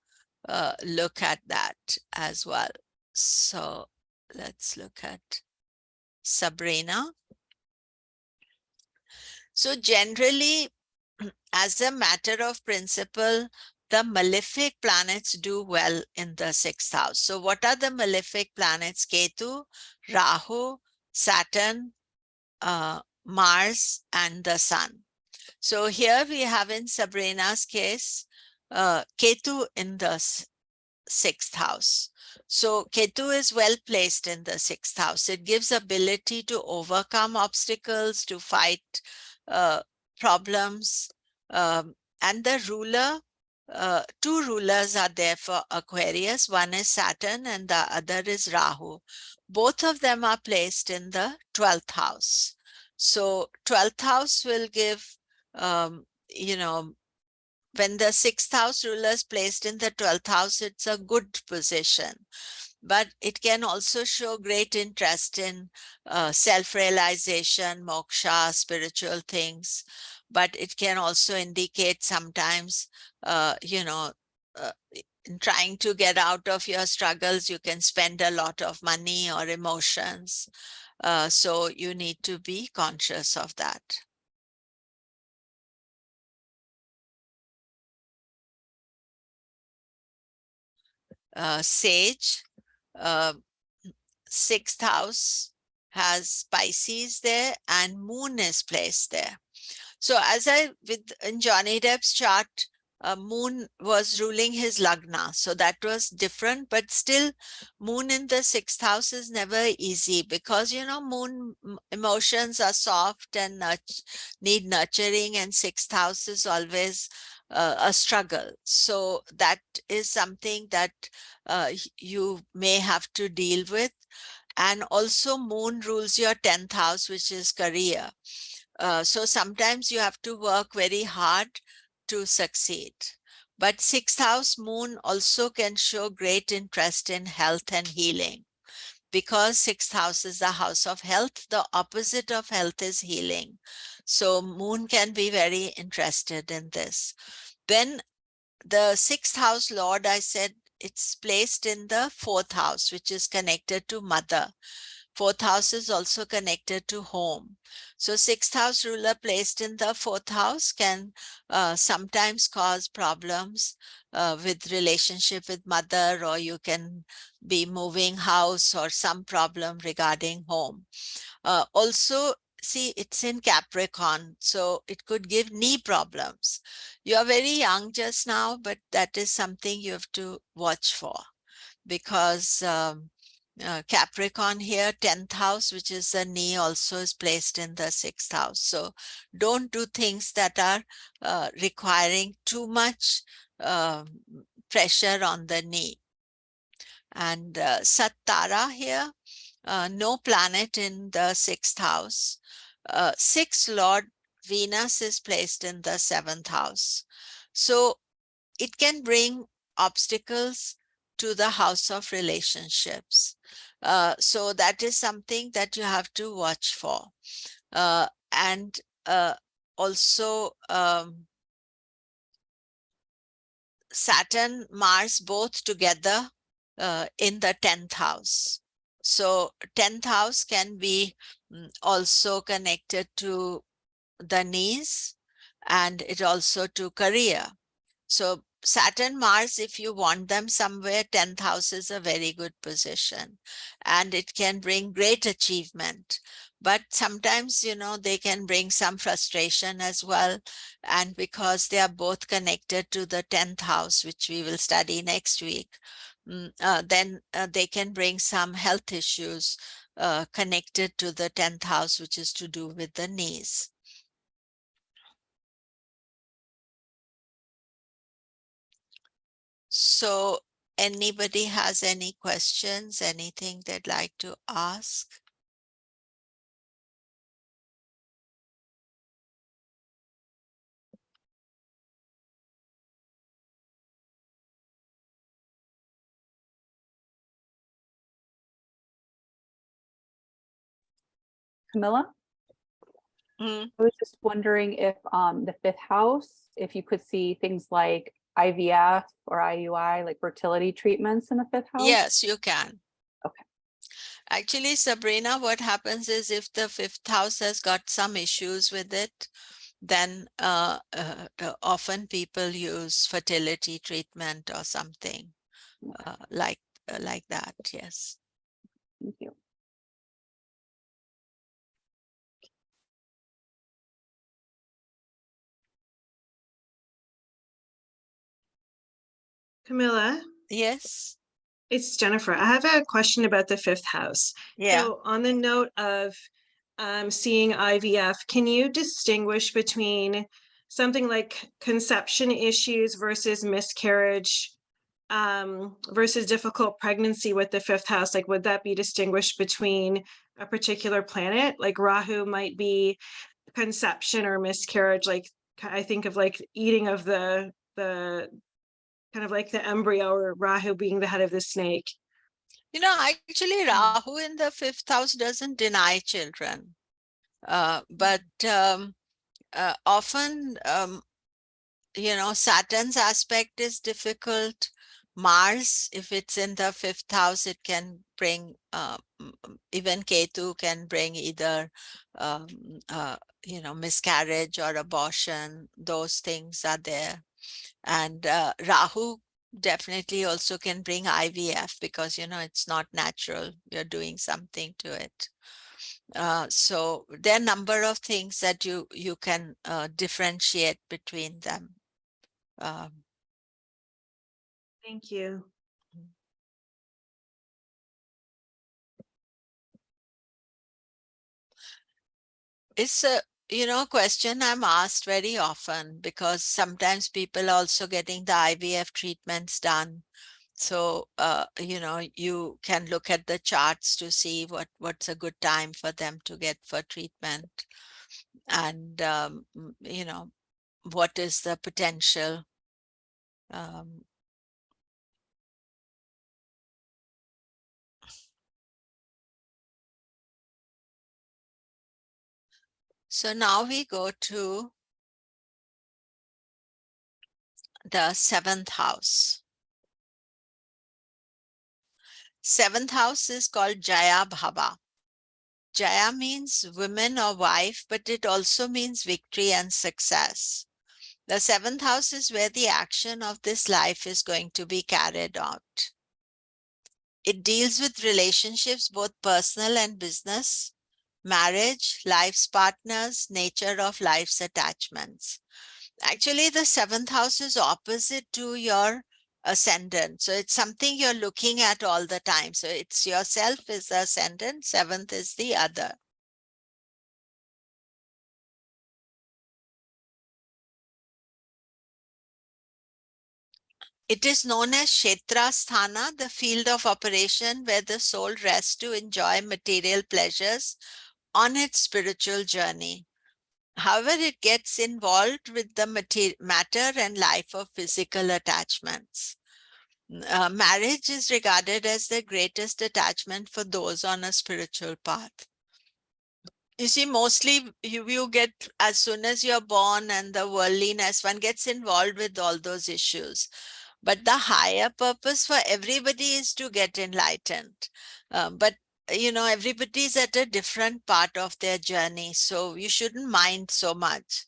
look at that as well. So let's look at Sabrina. So generally, as a matter of principle, the malefic planets do well in the sixth house. So what are the malefic planets? Ketu, Rahu, Saturn, Mars, and the Sun. So here we have in Sabrina's case, Ketu in the sixth house. So Ketu is well placed in the sixth house. It gives ability to overcome obstacles, to fight problems. And the ruler, two rulers are there for Aquarius. One is Saturn and the other is Rahu. Both of them are placed in the 12th house. So 12th house will give, when the sixth house ruler is placed in the 12th house, it's a good position. But it can also show great interest in self-realization, moksha, spiritual things. But it can also indicate sometimes, in trying to get out of your struggles, you can spend a lot of money or emotions. So you need to be conscious of that. Sage, uh, sixth house has Pisces there, and moon is placed there. So as in Johnny Depp's chart, moon was ruling his lagna. So that was different, but still moon in the sixth house is never easy, because, moon emotions are soft and need nurturing, and sixth house is always a struggle. So that is something that you may have to deal with. And also moon rules your 10th house, which is career. So sometimes you have to work very hard to succeed. But sixth house moon also can show great interest in health and healing, because sixth house is the house of health. The opposite of health is healing. So moon can be very interested in this. Then the sixth house lord, I said, it's placed in the fourth house, which is connected to mother. Fourth house is also connected to home. So sixth house ruler placed in the fourth house can sometimes cause problems with relationship with mother, or you can be moving house, or some problem regarding home. Also, see, it's in Capricorn, so it could give knee problems. You are very young just now, but that is something you have to watch for, because Capricorn here, 10th house, which is the knee, also is placed in the sixth house. So don't do things that are requiring too much pressure on the knee. And Sattara here, no planet in the sixth house. Sixth Lord Venus is placed in the seventh house. So it can bring obstacles to the house of relationships. So that is something that you have to watch for. And also, Saturn, Mars both together in the 10th house. So 10th house can be also connected to the knees, and it also to career. So Saturn, Mars, if you want them somewhere, 10th house is a very good position, and it can bring great achievement. But sometimes, they can bring some frustration as well. And because they are both connected to the 10th house, which we will study next week, then they can bring some health issues connected to the 10th house, which is to do with the knees. So anybody has any questions, anything they'd like to ask? Camilla, Mm. I was just wondering if the fifth house, if you could see things like IVF or IUI, like fertility treatments in the fifth house. Yes, you can. Okay. Actually, Sabrina, what happens is if the fifth house has got some issues with it, then often people use fertility treatment or something like that. Yes. Thank you. Camilla, Yes. it's Jennifer. I have a question about the fifth house. Yeah. So on the note of seeing IVF, can you distinguish between something like conception issues versus miscarriage versus difficult pregnancy with the fifth house? Like, would that be distinguished between a particular planet? Like Rahu might be conception or miscarriage. Like I think of like eating of the kind of like the embryo, or Rahu being the head of the snake. Actually, Rahu in the fifth house doesn't deny children. But often, Saturn's aspect is difficult. Mars, if it's in the fifth house, it can bring, even Ketu can bring either, um, miscarriage or abortion. Those things are there. And Rahu definitely also can bring IVF because, it's not natural. You're doing something to it. So there are a number of things that you can differentiate between them. Um, Thank you. it's a question I'm asked very often because sometimes people also getting the IVF treatments done. So you can look at the charts to see what's a good time for them to get for treatment, and what is the potential. Um, so now we go to the seventh house. Seventh house is called Jaya Bhava. Jaya means woman or wife, but it also means victory and success. The seventh house is where the action of this life is going to be carried out. It deals with relationships, both personal and business, marriage, life's partners, nature of life's attachments. Actually, the seventh house is opposite to your ascendant. So it's something you're looking at all the time. So it's yourself is the ascendant, seventh is the other. It is known as Kshetrasthana, the field of operation where the soul rests to enjoy material pleasures on its spiritual journey. However, it gets involved with the matter and life of physical attachments. Marriage is regarded as the greatest attachment for those on a spiritual path. You see, mostly you get, as soon as you're born and the worldliness, one gets involved with all those issues. But the higher purpose for everybody is to get enlightened. But everybody's at a different part of their journey, so you shouldn't mind so much.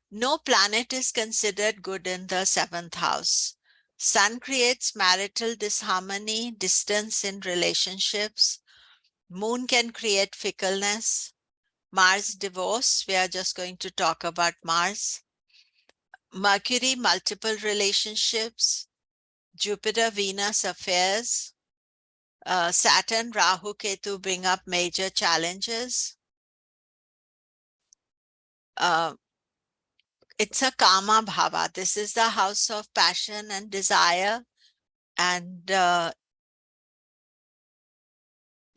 No planet is considered good in the 7th house. Sun creates marital disharmony, distance in relationships. Moon can create fickleness. Mars, divorce. We are just going to talk about Mars. Mercury, multiple relationships. Jupiter, Venus, affairs. Saturn, Rahu, Ketu bring up major challenges. It's a Kama Bhava. This is the house of passion and desire, and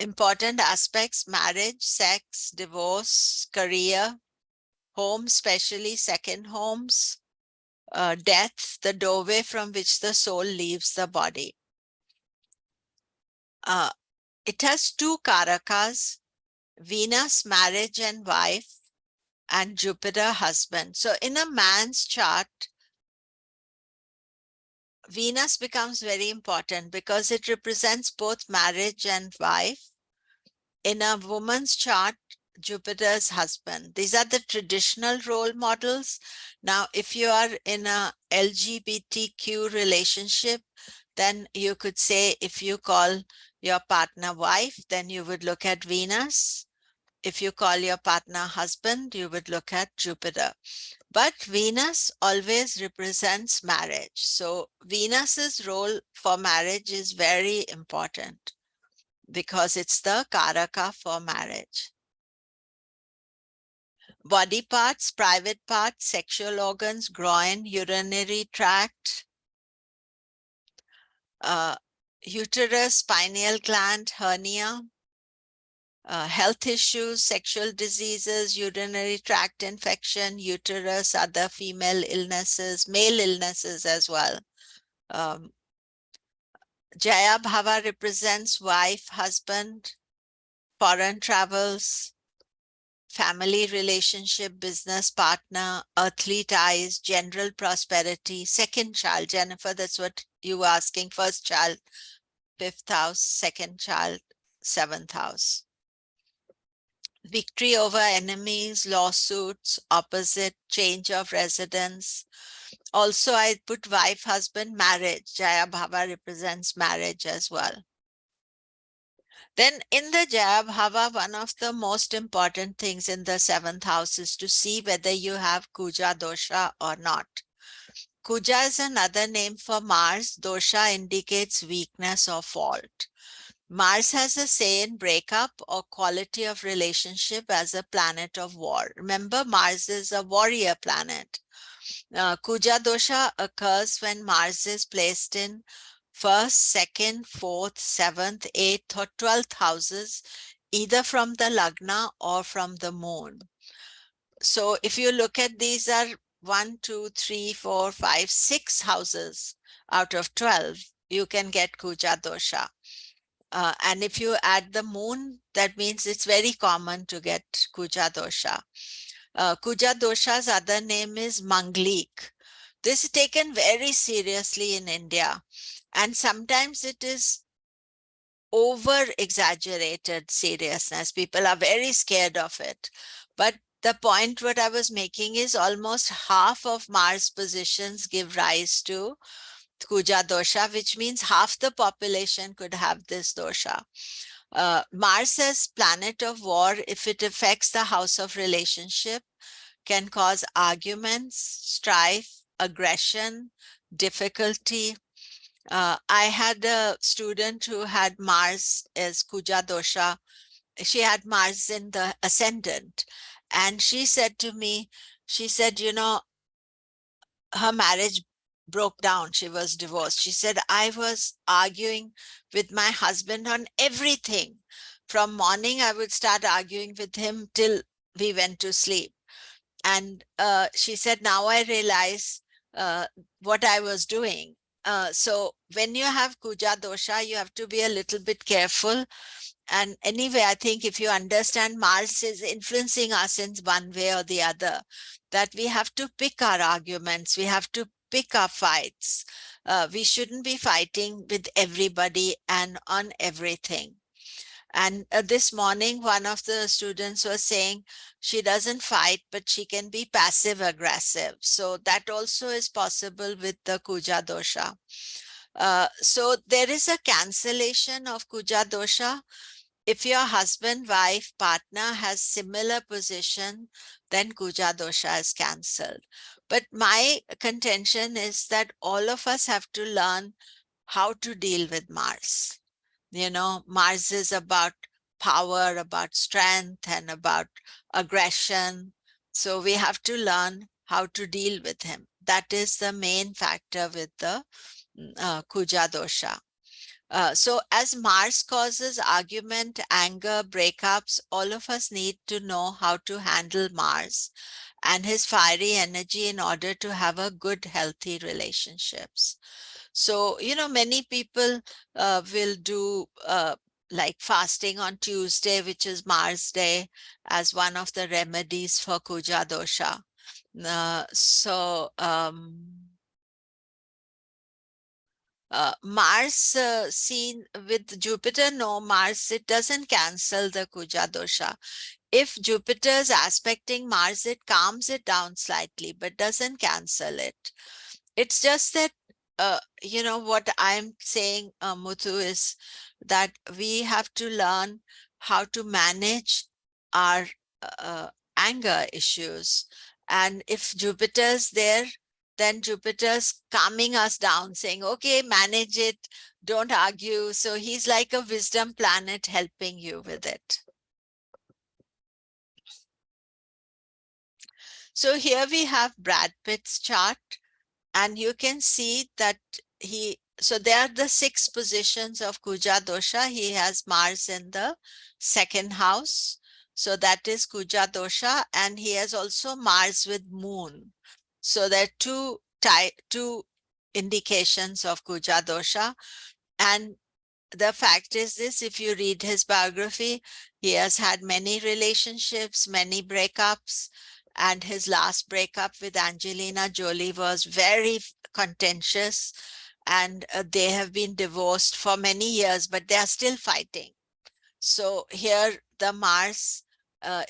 important aspects: marriage, sex, divorce, career, home, especially second homes, death, the doorway from which the soul leaves the body. It has 2 karakas: Venus, marriage and wife, and Jupiter, husband. So in a man's chart, Venus becomes very important because it represents both marriage and wife. In a woman's chart, Jupiter's husband. These are the traditional role models. Now, if you are in a LGBTQ relationship, then you could say, if you call your partner wife, then you would look at Venus. If you call your partner husband, you would look at Jupiter. But Venus always represents marriage. So Venus's role for marriage is very important because it's the Karaka for marriage. Body parts, private parts, sexual organs, groin, urinary tract, uterus, pineal gland, hernia, health issues, sexual diseases, urinary tract infection, uterus, other female illnesses, male illnesses as well. Jaya Bhava represents wife, husband, foreign travels, family relationship, business partner, earthly ties, general prosperity, second child. Jennifer, that's what you were asking. First child, 5th house, second child, 7th house. Victory over enemies, lawsuits, opposite, change of residence. Also, I put wife, husband, marriage. Jaya Bhava represents marriage as well. Then in the Jaya Bhava, one of the most important things in the 7th house is to see whether you have Kuja dosha or not. Kuja is another name for Mars. Dosha indicates weakness or fault. Mars has a say in breakup or quality of relationship as a planet of war. Remember, Mars is a warrior planet. Kuja dosha occurs when Mars is placed in 1st, 2nd, 4th, 7th, 8th, or 12th houses, either from the Lagna or from the moon. So if you look at these are 1, 2, 3, 4, 5, 6 houses out of 12, you can get Kuja dosha. And if you add the moon, that means it's very common to get Kuja dosha. Kuja dosha's other name is Manglik. This is taken very seriously in India, and sometimes it is over exaggerated seriousness. People are very scared of it. But the point what I was making is almost half of Mars positions give rise to Kuja dosha, which means half the population could have this dosha. Mars as planet of war, if it affects the house of relationship, can cause arguments, strife, aggression, difficulty. I had a student who had Mars as Kuja dosha. She had Mars in the ascendant. And she said to me, she said, her marriage broke down. She was divorced. She said, I was arguing with my husband on everything. From morning, I would start arguing with him till we went to sleep. And she said, now I realize what I was doing. So when you have Kuja dosha, you have to be a little bit careful. And anyway, I think if you understand Mars is influencing us in one way or the other, that we have to pick our arguments. We have to pick our fights. We shouldn't be fighting with everybody and on everything. And this morning, one of the students was saying she doesn't fight, but she can be passive aggressive. So that also is possible with the Kuja dosha. So there is a cancellation of Kuja dosha. If your husband, wife, partner has similar position, then Kuja dosha is cancelled. But my contention is that all of us have to learn how to deal with Mars. Mars is about power, about strength, and about aggression. So we have to learn how to deal with him. That is the main factor with the Kuja dosha. So as Mars causes argument, anger, breakups, all of us need to know how to handle Mars and his fiery energy in order to have a good, healthy relationships. So, many people will do like fasting on Tuesday, which is Mars Day, as one of the remedies for Kuja dosha. Mars seen with Jupiter, no, Mars, it doesn't cancel the Kuja dosha. If Jupiter is aspecting Mars, it calms it down slightly, but doesn't cancel it. It's just that, what I'm saying, Muthu, is that we have to learn how to manage our anger issues. And if Jupiter's there, then Jupiter's calming us down, saying, okay, manage it, don't argue. So he's like a wisdom planet helping you with it. So here we have Brad Pitt's chart, and you can see that so there are the 6 positions of Kuja dosha. He has Mars in the 2nd house. So that is Kuja dosha, and he has also Mars with Moon. So there are two indications of Kuja dosha. And the fact is this, if you read his biography, he has had many relationships, many breakups, and his last breakup with Angelina Jolie was very contentious, and they have been divorced for many years, but they are still fighting. So here the Mars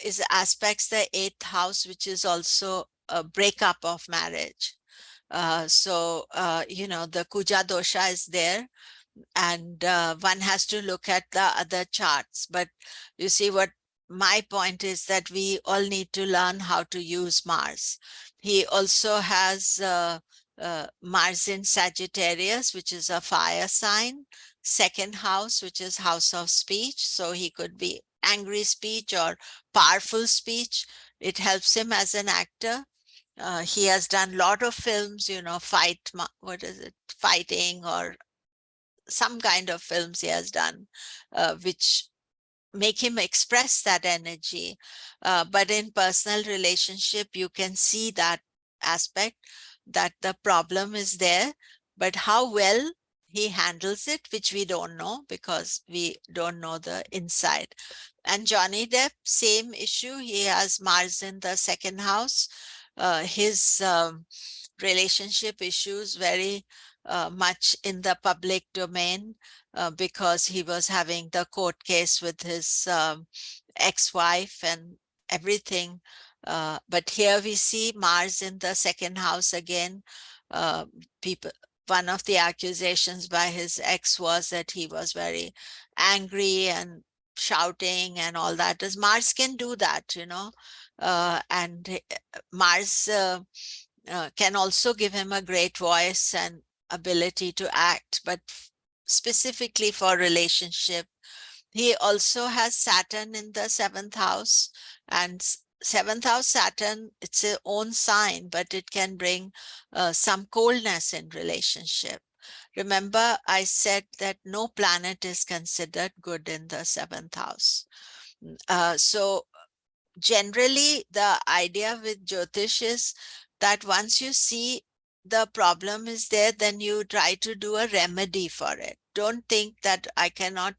is aspects the 8th house, which is also a breakup of marriage. The Kuja dosha is there, and one has to look at the other charts. But you see, what my point is that we all need to learn how to use Mars. He also has Mars in Sagittarius, which is a fire sign, 2nd house, which is house of speech. So he could be angry speech or powerful speech. It helps him as an actor. He has done a lot of films, fighting or some kind of films he has done, which make him express that energy. But in personal relationship, you can see that aspect, that the problem is there, but how well he handles it, which we don't know because we don't know the inside. And Johnny Depp, same issue. He has Mars in the 2nd house. His relationship issues very much in the public domain because he was having the court case with his ex-wife and everything. But here we see Mars in the 2nd house again. One of the accusations by his ex was that he was very angry and shouting and all that. As Mars can do that, and Mars can also give him a great voice and ability to act, but specifically for relationship. He also has Saturn in the 7th house, and 7th house Saturn, it's its own sign, but it can bring some coldness in relationship. Remember, I said that no planet is considered good in the 7th house. So generally, the idea with Jyotish is that once you see the problem is there, then you try to do a remedy for it. Don't think that I cannot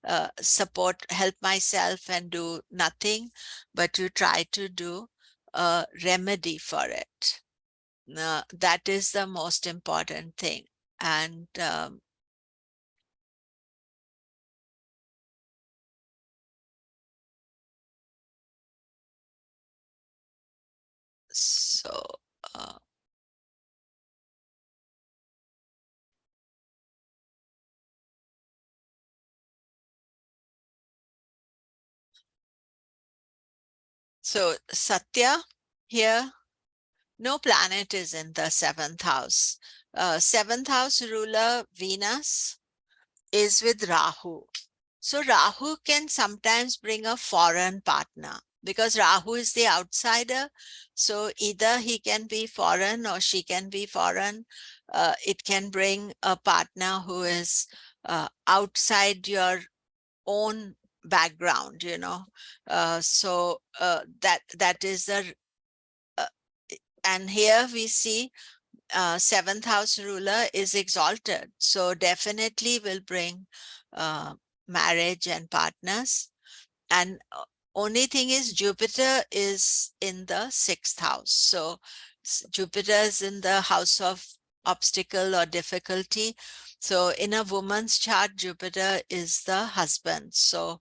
help myself and do nothing, but you try to do a remedy for it. That is the most important thing. And so uh, so Satya, here no planet is in the seventh house. Seventh house ruler Venus is with Rahu. So Rahu can sometimes bring a foreign partner because Rahu is the outsider. So either he can be foreign or she can be foreign. It can bring a partner who is outside your own background, you know. That is a uh, and here we see seventh house ruler is exalted. So definitely will bring marriage and partners. And only thing is Jupiter is in the sixth house. So Jupiter is in the house of obstacle or difficulty. So in a woman's chart, Jupiter is the husband. So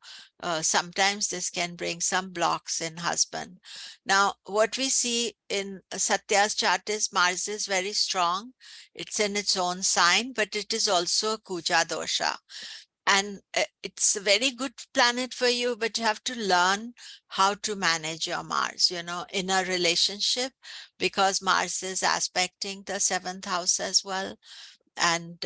sometimes this can bring some blocks in husband. Now, what we see in Satya's chart is Mars is very strong. It's in its own sign, but it is also a Kuja dosha. And it's a very good planet for you, but you have to learn how to manage your Mars, you know, in a relationship, because Mars is aspecting the seventh house as well. And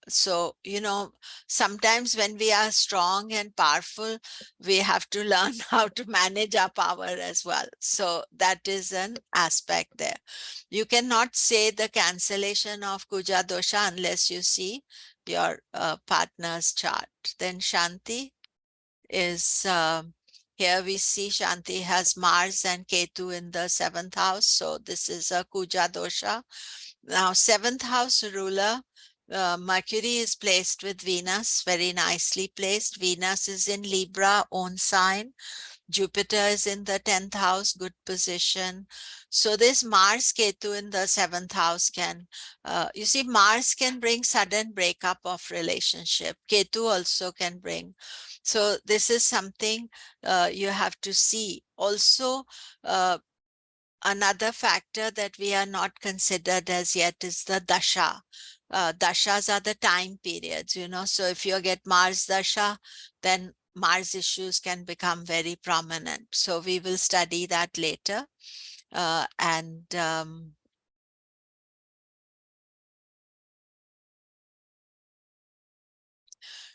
so, you know, sometimes when we are strong and powerful, we have to learn how to manage our power as well. So that is an aspect there. You cannot say the cancellation of Kuja dosha unless you see your partner's chart. Then Shanti is here we see Shanti has Mars and Ketu in the seventh house. So this is a Kuja dosha. Now, seventh house ruler, Mercury is placed with Venus, very nicely placed. Venus is in Libra, own sign. Jupiter is in the 10th house, good position. So this Mars Ketu in the 7th house can, you see, Mars can bring sudden breakup of relationship. Ketu also can bring. So this is something you have to see. Also, another factor that we are not considered as yet is the dasha. Dashas are the time periods, you know. So if you get Mars dasha, then Mars issues can become very prominent. So we will study that later. And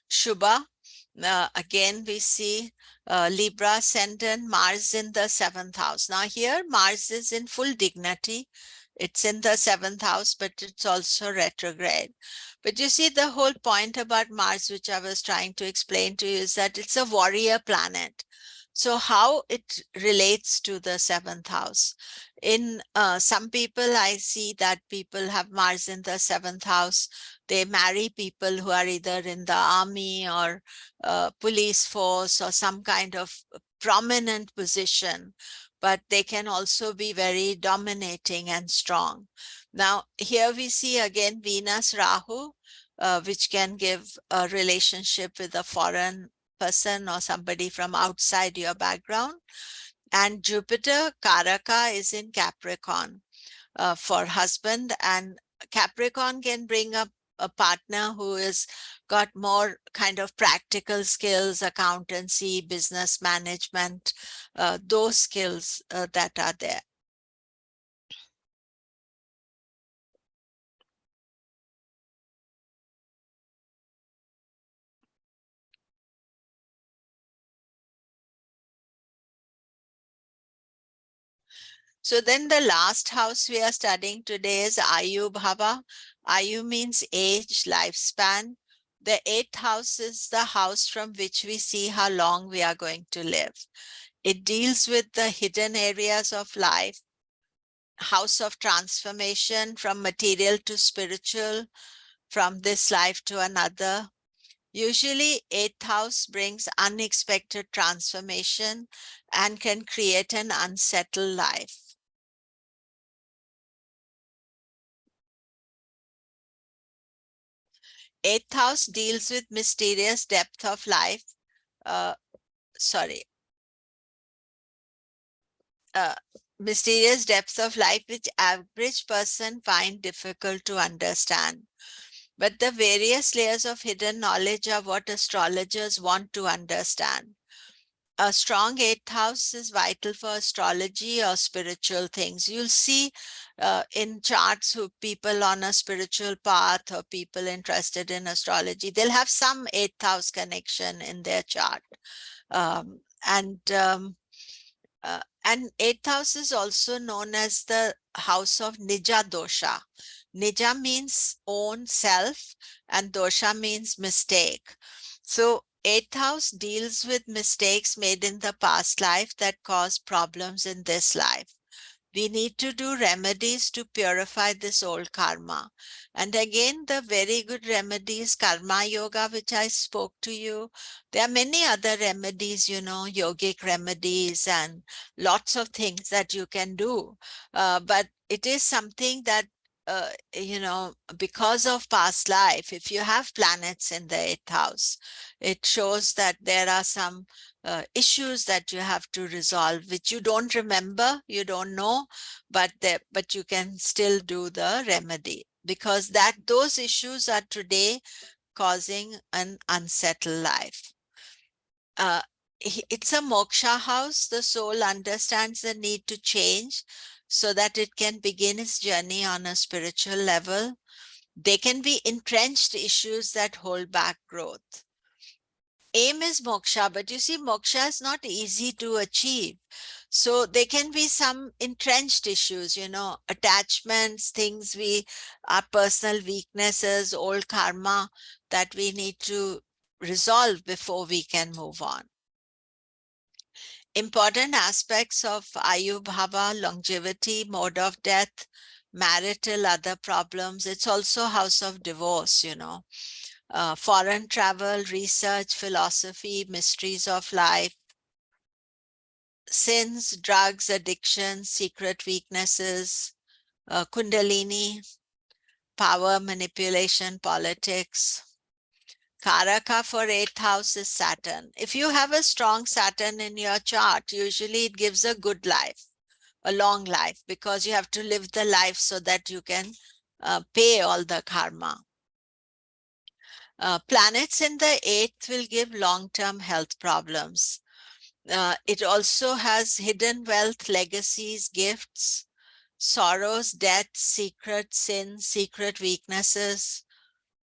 Shubha, again we see Libra ascendant, Mars in the 7th house. Now here Mars is in full dignity. It's in the 7th house, but it's also retrograde. But you see, the whole point about Mars, which I was trying to explain to you, is that it's a warrior planet. So how it relates to the 7th house. In some people, I see that people have Mars in the 7th house. They marry people who are either in the army or police force or some kind of prominent position, but they can also be very dominating and strong. Now, here we see again Venus Rahu, which can give a relationship with a foreign person or somebody from outside your background. And Jupiter Karaka is in Capricorn for husband, and Capricorn can bring up a partner who is got more kind of practical skills, accountancy, business management, those skills that are there. So then the last house we are studying today is Ayu Bhava. Ayu means age, lifespan. The 8th house is the house from which we see how long we are going to live. It deals with the hidden areas of life, house of transformation from material to spiritual, from this life to another. Usually 8th house brings unexpected transformation and can create an unsettled life. Eighth house deals with mysterious depth of life. Sorry. Mysterious depths of life which average person find difficult to understand. But the various layers of hidden knowledge are what astrologers want to understand. A strong eighth house is vital for astrology or spiritual things. You'll see in charts who people on a spiritual path or people interested in astrology, they'll have some eighth house connection in their chart. Um, and um, and eighth house is also known as the house of Nija dosha. Nija means own self, and dosha means mistake. So eighth house deals with mistakes made in the past life that cause problems in this life. We need to do remedies to purify this old karma. And again, the very good remedies, karma yoga, which I spoke to you. There are many other remedies, you know, yogic remedies and lots of things that you can do. But it is something that, you know, because of past life, if you have planets in the eighth house, it shows that there are some issues that you have to resolve, which you don't remember, you don't know, but you can still do the remedy, because those issues are today causing an unsettled life. It's a moksha house. The soul understands the need to change so that it can begin its journey on a spiritual level. They can be entrenched issues that hold back growth. Aim is moksha, but you see, moksha is not easy to achieve. So there can be some entrenched issues, you know, attachments, things our personal weaknesses, old karma that we need to resolve before we can move on. Important aspects of Ayu Bhava, longevity, mode of death, marital, other problems. It's also house of divorce, you know. Foreign travel, research, philosophy, mysteries of life, sins, drugs, addictions, secret weaknesses, kundalini, power, manipulation, politics. Karaka for eighth house is Saturn. If you have a strong Saturn in your chart, usually it gives a good life, a long life, because you have to live the life so that you can pay all the karma. Planets in the eighth will give long-term health problems. It also has hidden wealth, legacies, gifts, sorrows, death, secret sins, secret weaknesses,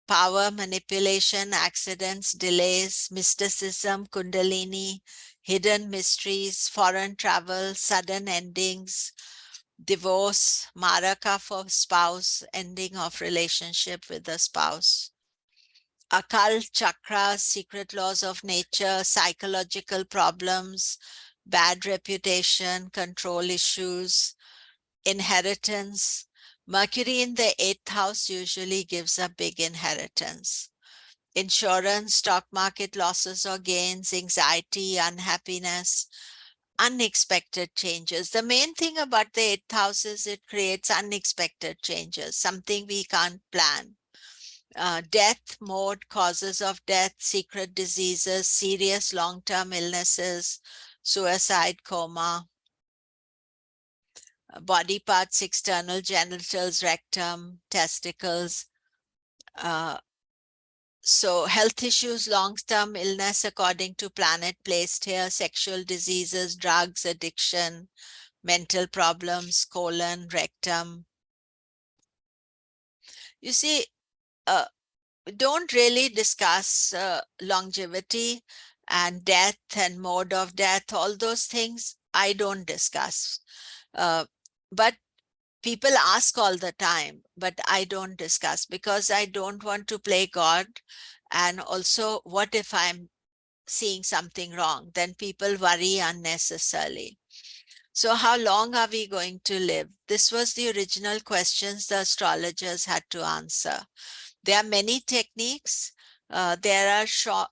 power, manipulation, accidents, delays, mysticism, kundalini, hidden mysteries, foreign travel, sudden endings, divorce, maraka for spouse, ending of relationship with the spouse. Occult chakras, secret laws of nature, psychological problems, bad reputation, control issues, inheritance. Mercury in the eighth house usually gives a big inheritance. Insurance, stock market losses or gains, anxiety, unhappiness, unexpected changes. The main thing about the eighth house is it creates unexpected changes, something we can't plan. Death, mode, causes of death, secret diseases, serious long-term illnesses, suicide, coma, body parts, external genitals, rectum, testicles. So health issues, long-term illness according to planet placed here, sexual diseases, drugs, addiction, mental problems, colon, rectum. You see, don't really discuss longevity and death and mode of death, all those things I don't discuss. But people ask all the time, but I don't discuss because I don't want to play God. And also, what if I'm seeing something wrong? Then people worry unnecessarily. So how long are we going to live? This was the original questions the astrologers had to answer. There are many techniques. There are short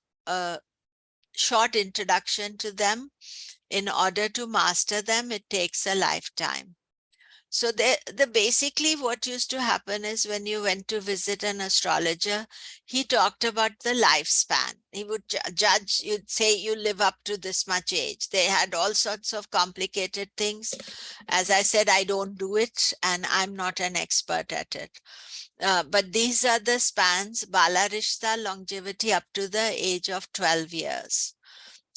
introduction to them. In order to master them, it takes a lifetime. So the basically what used to happen is when you went to visit an astrologer, he talked about the lifespan. He would judge, you'd say you live up to this much age. They had all sorts of complicated things. As I said, I don't do it and I'm not an expert at it. But these are the spans: Bala Rishta, longevity up to the age of 12 years.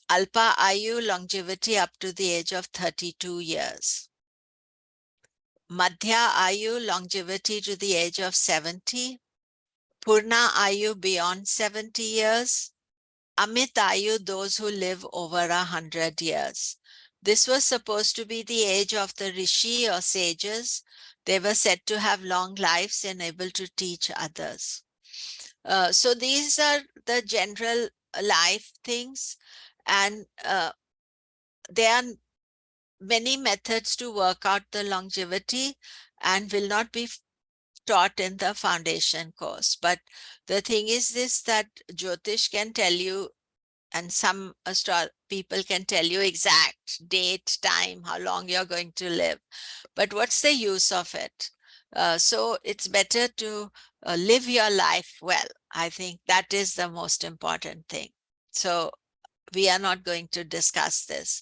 Alpa Ayu, longevity up to the age of 32 years. Madhya Ayu, longevity to the age of 70. Purna Ayu, beyond 70 years. Amit Ayu, those who live over 100 years. This was supposed to be the age of the Rishi or sages. They were said to have long lives and able to teach others. So these are the general life things, and there are many methods to work out the longevity and will not be taught in the foundation course. But the thing is this, that Jyotish can tell you, and some people can tell you exact date, time, how long you're going to live. But what's the use of it? So it's better to live your life well. I think that is the most important thing. So we are not going to discuss this.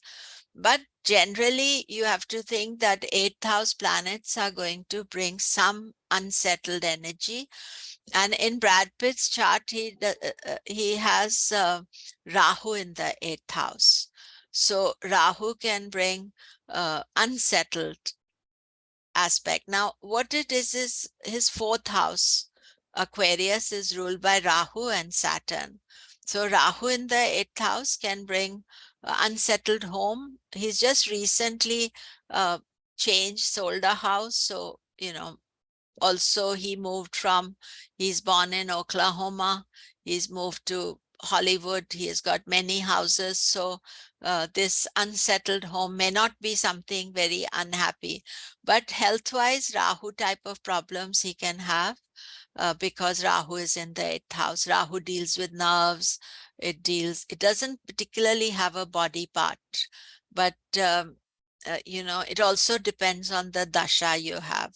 But generally, you have to think that 8th house planets are going to bring some unsettled energy. And in Brad Pitt's chart, he has Rahu in the 8th house. So Rahu can bring unsettled aspect. Now, what it is his 4th house, Aquarius, is ruled by Rahu and Saturn. So Rahu in the 8th house can bring unsettled home. He's just recently changed, sold a house. So, you know, also he moved from, he's born in Oklahoma. He's moved to Hollywood. He has got many houses. So this unsettled home may not be something very unhappy, but health-wise, Rahu type of problems he can have. Because Rahu is in the 8th house. Rahu deals with nerves. It doesn't particularly have a body part, but you know, it also depends on the dasha you have.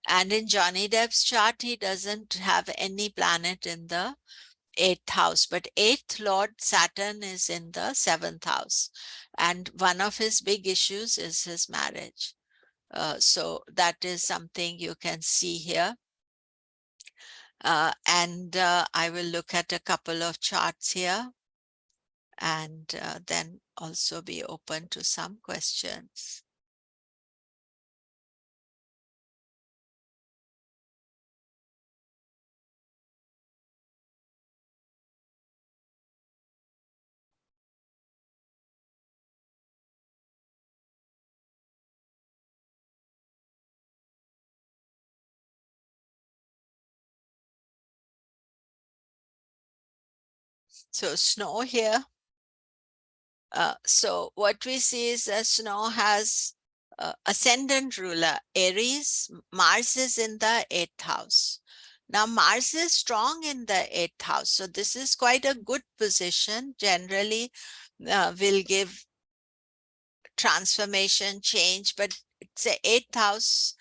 And in Johnny Depp's chart, he doesn't have any planet in the 8th house, but 8th Lord Saturn is in the 7th house. And one of his big issues is his marriage. So that is something you can see here. I will look at a couple of charts here and then also be open to some questions. So snow here. So what we see is that snow has ascendant ruler, Aries. Mars is in the 8th house. Now Mars is strong in the 8th house. So this is quite a good position. Generally will give transformation, change, but it's the 8th house.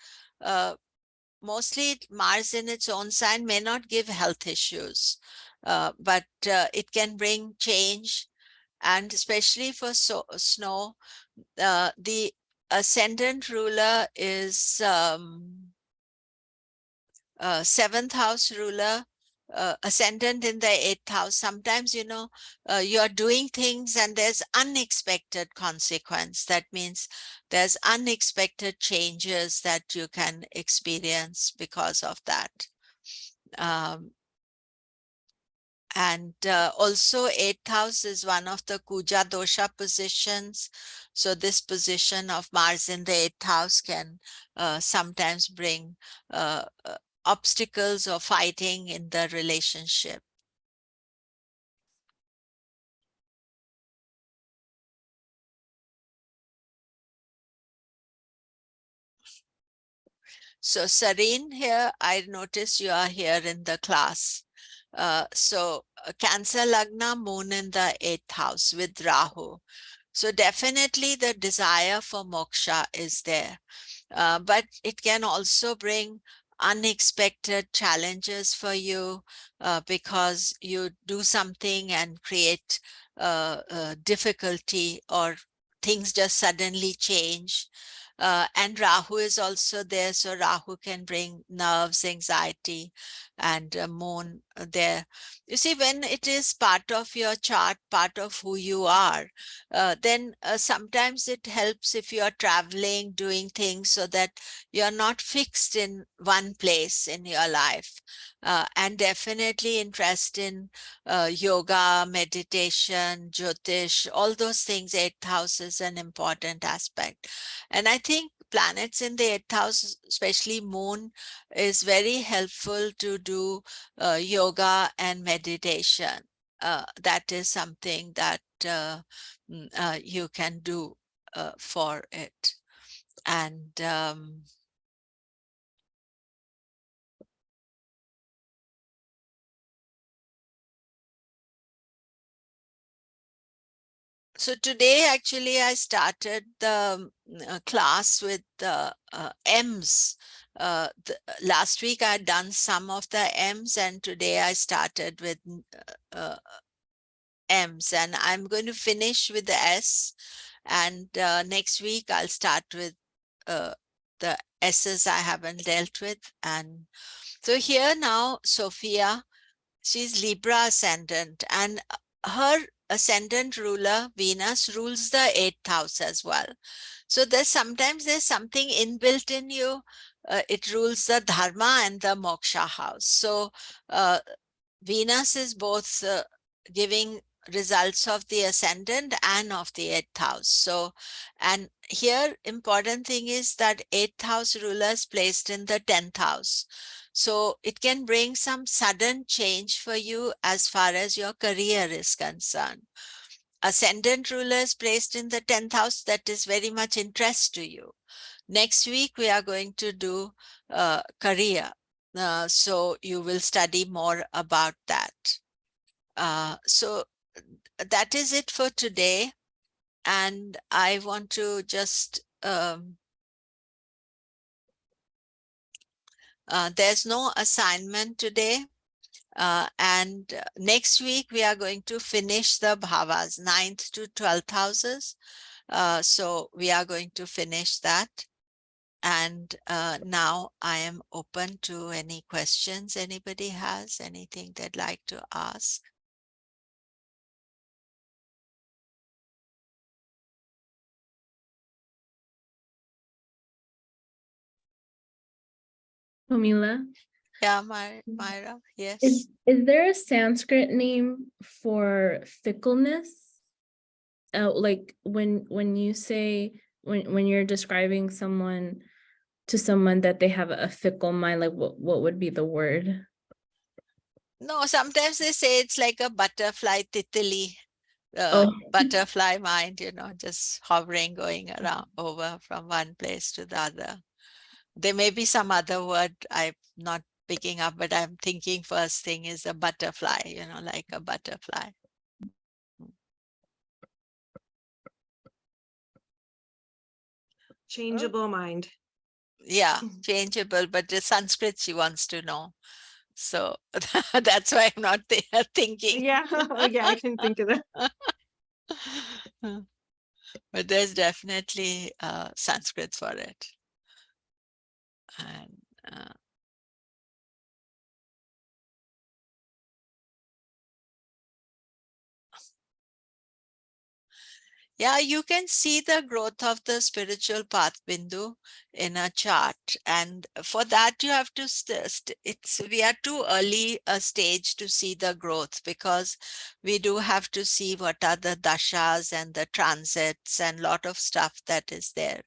Mostly Mars in its own sign may not give health issues, but it can bring change. And especially for snow, the ascendant ruler is 7th house ruler, ascendant in the 8th house. Sometimes, you know, you're doing things and there's unexpected consequence. That means there's unexpected changes that you can experience because of that. And also 8th house is one of the Kuja dosha positions. So this position of Mars in the 8th house can sometimes bring obstacles or fighting in the relationship. So Sareen, here, I notice you are here in the class. Cancer Lagna, moon in the 8th house with Rahu. So definitely the desire for moksha is there. but it can also bring unexpected challenges for you because you do something and create difficulty, or things just suddenly change. And Rahu is also there, so Rahu can bring nerves, anxiety, and moon there. You see, when it is part of your chart, part of who you are, then sometimes it helps if you are traveling, doing things so that you're not fixed in one place in your life. And definitely interest in yoga, meditation, Jyotish, all those things. Eighth house is an important aspect. And I think planets in the eighth house, especially moon, is very helpful to do yoga and meditation. That is something that you can do for it. And so today, actually, I started the class with the M's. Last week, I had done some of the M's, and today I started with M's, and I'm going to finish with the S. And next week, I'll start with the S's I haven't dealt with. And so here now, Sophia, she's Libra ascendant, and her ascendant ruler, Venus, rules the eighth house as well. So there's something inbuilt in you. It rules the dharma and the moksha house. So Venus is both giving results of the ascendant and of the eighth house. So, and here important thing is that eighth house ruler is placed in the 10th house. So it can bring some sudden change for you as far as your career is concerned. Ascendant ruler is placed in the 10th house, that is very much interest to you. Next week, we are going to do career. So you will study more about that. So that is it for today. And I want to just, there's no assignment today. And next week, we are going to finish the bhavas, 9th to 12th houses. So we are going to finish that. And now I am open to any questions anybody has, anything they'd like to ask. Pamela, Yeah, Myra, yes. is there a Sanskrit name for fickleness? Like when you say when you're describing someone to someone that they have a fickle mind, like what would be the word? No, sometimes they say it's like a butterfly titili, Oh, butterfly mind, just hovering, going around over from one place to the other. There may be some other word I'm not picking up, but I'm thinking first thing is a butterfly, like a butterfly. Changeable mind. Yeah, changeable, but the Sanskrit she wants to know. So that's why I'm not thinking. Yeah, yeah, I can think of that. But there's definitely Sanskrit for it. And yeah, you can see the growth of the spiritual path, Bindu, in a chart. And for that, you have to, we are too early a stage to see the growth, because we do have to see what are the dashas and the transits and lot of stuff that is there.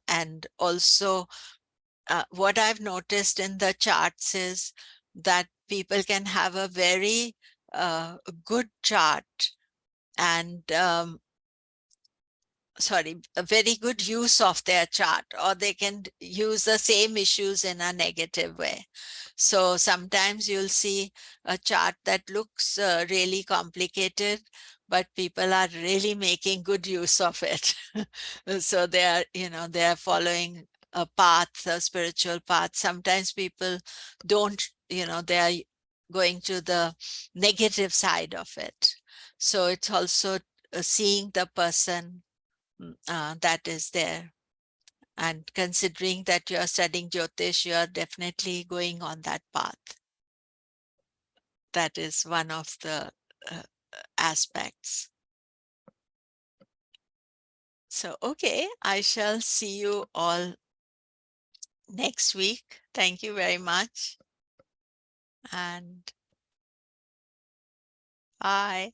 And also what I've noticed in the charts is that people can have a very good chart and a very good use of their chart, or they can use the same issues in a negative way. So sometimes you'll see a chart that looks really complicated, but people are really making good use of it. So they are, they are following a path, a spiritual path. Sometimes people don't, they are going to the negative side of it. So it's also seeing the person that is there. And considering that you are studying Jyotish, you are definitely going on that path. That is one of the aspects. So, okay, I shall see you all next week. Thank you very much. And bye.